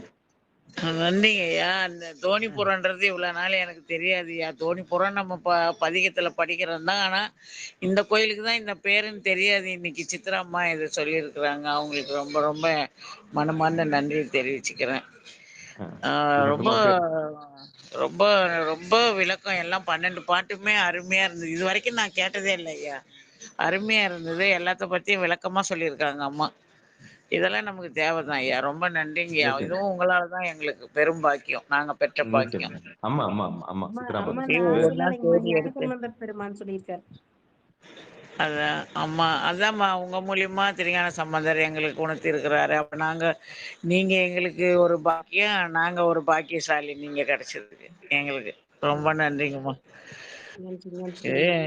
நன்றிங்க ஐயா. அந்த தோணிப்புறன்றது இவ்வளவு நாள் எனக்கு தெரியாதுயா. தோணிப்புறம் நம்ம பதிகத்துல படிக்கிறோம் தான். ஆனா இந்த கோயிலுக்கு தான் இந்த பேருன்னு தெரியாது. இன்னைக்கு சித்ராம்மா இதை சொல்லியிருக்கிறாங்க. அவங்களுக்கு ரொம்ப ரொம்ப மனமார்ந்த நன்றி தெரிவிச்சுக்கிறேன். ரொம்ப ரொம்ப ரொம்ப விளக்கம் எல்லாம் 12 பாட்டுமே அருமையா இருந்தது. இது வரைக்கும் நான் கேட்டதே இல்லை ஐயா. அருமையா இருந்தது. எல்லாத்த பத்தியும் விளக்கமா சொல்லியிருக்காங்க அம்மா. இதெல்லாம் நமக்கு தேவைதான் ஐயா. ரொம்ப நன்றிங்கய்யா. இதுவும் உங்களாலதான் எங்களுக்கு பெரும் பாக்கியம், நாங்க பெற்ற பாக்கியம். அம்மா அம்மா அம்மா அம்மா அம்மா சித்ராம்பலம். நான் சொல்லலைங்கம்மா, ஞானசம்பந்த பெருமான் சொல்லியிருக்காரு. அதான் அம்மா, அதான்மா உங்க மூலியமா திருஞான சம்பந்தர் எங்களுக்கு உணர்த்தி இருக்கிறாரு. அப்ப நீங்க எங்களுக்கு ஒரு பாக்கியம், நாங்க ஒரு பாக்கியசாலி நீங்க கிடைச்சதுக்கு எங்களுக்கு. ரொம்ப நன்றிங்கம்மா.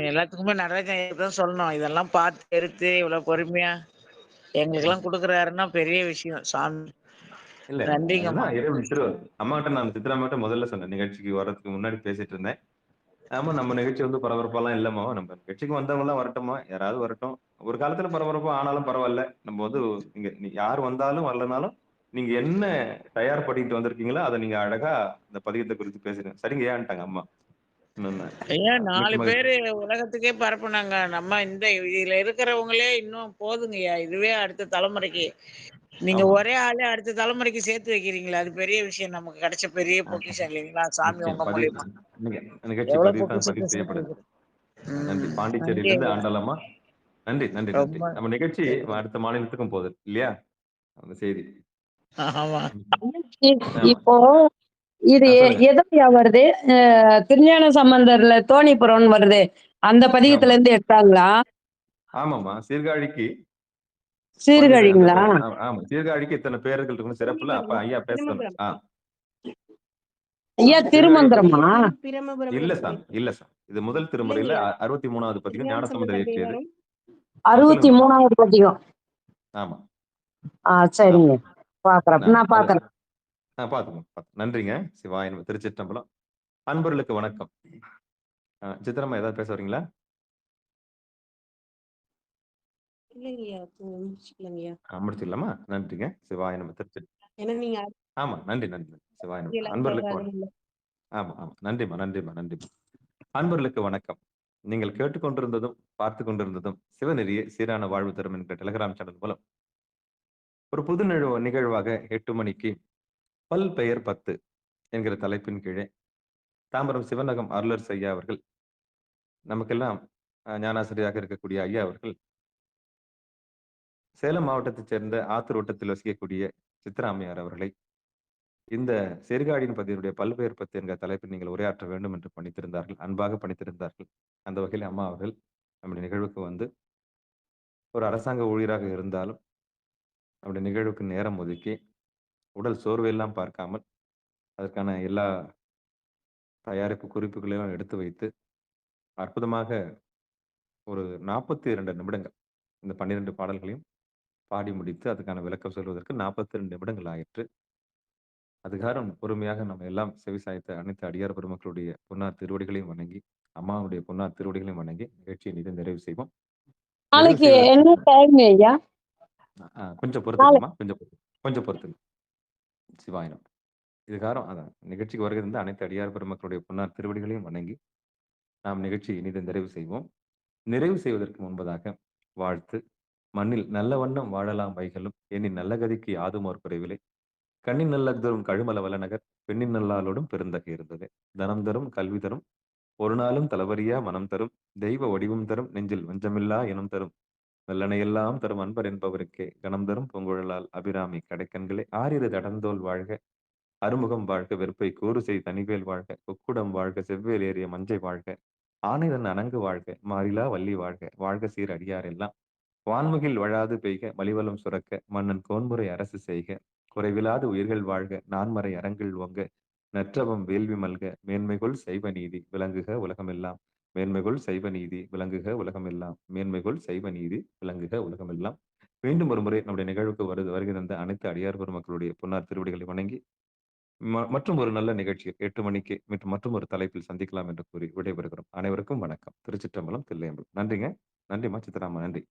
எல்லாத்துக்குமே நடராஜன் தான் சொல்லணும். இதெல்லாம் பார்த்து எடுத்து இவ்வளவு பொறுமையா எங்களுக்கு எல்லாம் கொடுக்குறாருன்னா பெரிய விஷயம் சாமி. இல்ல நன்றிங்கம்மா. அம்மாட்ட நான் சித்ராமாட்ட முதல்ல சொன்னேன், நிகழ்ச்சிக்கு வர்றதுக்கு முன்னாடி பேசிட்டு இருந்தேன். ஆமா, நம்ம நிகழ்ச்சி வந்து பரபரப்பாலாம் இல்லம்மா. நம்ம நிகழ்ச்சிக்கு வந்தவங்க எல்லாம் வரட்டுமா, யாராவது வரட்டும். ஒரு காலத்துல பரபரப்பா ஆனாலும் பரவாயில்ல. நம்ம வந்து இங்க யார் வந்தாலும் வரலனாலும் நீங்க என்ன தயார் பண்ணிட்டு வந்திருக்கீங்களோ அதை நீங்க அழகா இந்த பதிகத்தை குறித்து பேசுறீங்க. சரிங்க ஏன்ட்டாங்க அம்மா. ஐயா 4 பேரு உலகத்துக்கே பரப்புனாங்க. நம்ம இந்த இதுல இருக்கிறவங்களே இன்னும் போதுங்கய்யா. இதுவே அடுத்த தலைமுறைக்கு நீங்க ஒரே ஆளே அடுத்த தலைமுறைக்கு சேர்த்து வைக்கிறீங்களா, அது பெரிய விஷயம். நமக்கு கிடைச்ச பெரிய பொக்கிஷம் இல்லைங்களா சாமி உங்க மூலியமா. எவ்வளவு பொக்கிஷத்தை சேர்த்து. நன்றி. பாண்டிச்சேரியிலிருந்து ஆண்டாளம்மா. நன்றி நன்றி நன்றி. நம்ம நிகழ்ச்சி அடுத்த மாநிலத்துக்கும் போகுது இல்லையா அந்த செய்தி. இப்போ இது எதையா வருது? திருஞான சம்பந்தர்ல தோணிபுரம் வருது, அந்த பதிகத்துல இருந்து எடுத்தாங்களா? ஆமாமா, சீர்காழிக்கு. சீர்காழிங்களா? ஆமா, சீர்காழிக்கு இத்தனை பேர்கள் இருக்கணும் சிறப்புல. அப்ப ஐயா பேசணும். ஐயா திருமந்திரமா? இல்ல சார், இல்ல சார். இது முதல் திருமுறையில 63வது பதிகம் ஞானசம்பந்தர் இயற்றியது. 63வது பதிகம். ஆமா. சரிங்க, பாக்குறேன். நான் பாக்குறேன். பாத்துக்கோங்க. நன்றிங்க. சிவாய நம. திருச்சிற்றம்பலம். அன்பர்களுக்கு வணக்கம். சித்திரம்மா ஏதாவது பேச வரீங்களா? முடிச்சிடலாமா? நன்றிங்க. சிவாய நம. திருச்சி. ஆமா, நன்றி நன்றி. சிவாய நம. அன்பர்களுக்கு வணக்கம். ஆமா ஆமா, நன்றிமா நன்றிமா நன்றிமா. அன்பர்களுக்கு வணக்கம். நீங்கள் கேட்டுக்கொண்டிருந்ததும் பார்த்து கொண்டிருந்ததும் சிவநெறிய சீரான வாழ்வு தரும் என்கிற டெலிகிராம் சேனல் மூலம் ஒரு புது நிகழ்வாக 8 மணிக்கு பல் பெயர் 10 என்கிற தலைப்பின் கீழே தாம்பரம் சிவநகம் அருளர் ஐயா அவர்கள், நமக்கெல்லாம் ஞானாசிரியராக இருக்கக்கூடிய ஐயா அவர்கள், சேலம் மாவட்டத்தைச் சேர்ந்த ஆத்தூர் வட்டத்தில் வசிக்கக்கூடிய சித்ராமையார் அவர்களை இந்த சீர்காழியின் பதினுடைய பல்பெயர் 10 என்கிற தலைப்பில் நீங்கள் உரையாற்ற வேண்டும் என்று பணித்திருந்தார்கள். அன்பாக பணித்திருந்தார்கள். அந்த வகையில் அம்மா அவர்கள் நம்முடைய நிகழ்வுக்கு வந்து ஒரு அரசாங்க ஊழியராக இருந்தாலும் நம்முடைய நிகழ்வுக்கு நேரம் ஒதுக்கி உடல் சோர்வையெல்லாம் பார்க்காமல் அதற்கான எல்லா தயாரிப்பு குறிப்புகளையும் எடுத்து வைத்து அற்புதமாக ஒரு 42 நிமிடங்கள் இந்த 12 பாடல்களையும் பாடி முடித்து அதுக்கான விளக்கம் சொல்வதற்கு 42 நிமிடங்கள் ஆயிற்று. அதுகாரம் பொறுமையாக நம்ம எல்லாம் செவிசாய்த்த அனைத்து அடியார் பெருமக்களுடைய பொன்னார் திருவடிகளையும் வணங்கி, அம்மாவுடைய பொன்னார் திருவடிகளையும் வணங்கி நிகழ்ச்சியை இது நிறைவு செய்வோம். நாளைக்கு என்ன டைம் ஐயா? கொஞ்சம் பொறுத்துக்கமா, கொஞ்சம் பொறுத்துங்க. சிவாயினம். இதுகாரம் அதான் நிகழ்ச்சிக்கு வருகின்ற அனைத்து அடியார் பெருமக்களுடைய பொன்னார் திருவடிகளையும் வணங்கி நாம் நிகழ்ச்சி இனிது நிறைவு செய்வோம். நிறைவு செய்வதற்கு முன்பதாக வாழ்த்து. மண்ணில் நல்ல வண்ணம் வாழலாம் வைகளும் எண்ணின் நல்ல கதிக்கு யாதுமோர் குறைவில்லை. கண்ணின் நல்லதரும் கழுமல வல்லநகர் பெண்ணின் நல்லாளோடும் பெருந்தகை இருந்தது. தனம் தரும் கல்வி தரும் ஒரு நாளும் தளவரியா மனம் தரும் தெய்வ வடிவம் தரும் நெஞ்சில் வஞ்சமில்லா இனம் தரும் நல்லனையெல்லாம் தரும் அன்பர் என்பவருக்கே கணம் தரும் பொங்குழலால் அபிராமி கடைக்கண்களே ஆறிரு தடந்தோல் வாழ்க அறுமுகம் வாழ்க, வெறுப்பை கூறு செய் தனிவேல் வாழ்க, கொக்குடம் வாழ்க, செவ்வேல் ஏறிய மஞ்சை வாழ்க, ஆனைதன் அணங்கு வாழ்க, மாறிலா வள்ளி வாழ்க, வாழ்க சீர் அடியார் எல்லாம், வான்முகில் வழாது பெய்க, மலிவலம் சுரக்க, மன்னன் கோன்முறை அரசு செய்க, குறைவிலாது உயிர்கள் வாழ்க, நான்மறை அரங்கில் ஓங்க, நற்றவம் வேள்வி மல்க, மேன்மைகொள் சைவ நீதி விளங்குக உலகமெல்லாம், மேன்மைகொள் சைவ நீதி விளங்குக உலகமெல்லாம், மேன்மைகொள் சைவ நீதி விளங்குக உலகமெல்லாம். மீண்டும் ஒரு முறை நம்முடைய நிகழ்வுக்கு வருகை தந்த அனைத்து அடியார் பெருமக்களுடைய பொன்னார் திருவடிகளை வணங்கி மற்றும் ஒரு நல்ல நிகழ்ச்சியில் 8 மணிக்கு மற்றும் ஒரு தலைப்பில் சந்திக்கலாம் என்று கூறி விடைபெறுகிறோம். அனைவருக்கும் வணக்கம். திருச்சிற்றம்பலம், தில்லையம்பலம். நன்றிங்க. நன்றிம்மா சித்ராமா, நன்றி.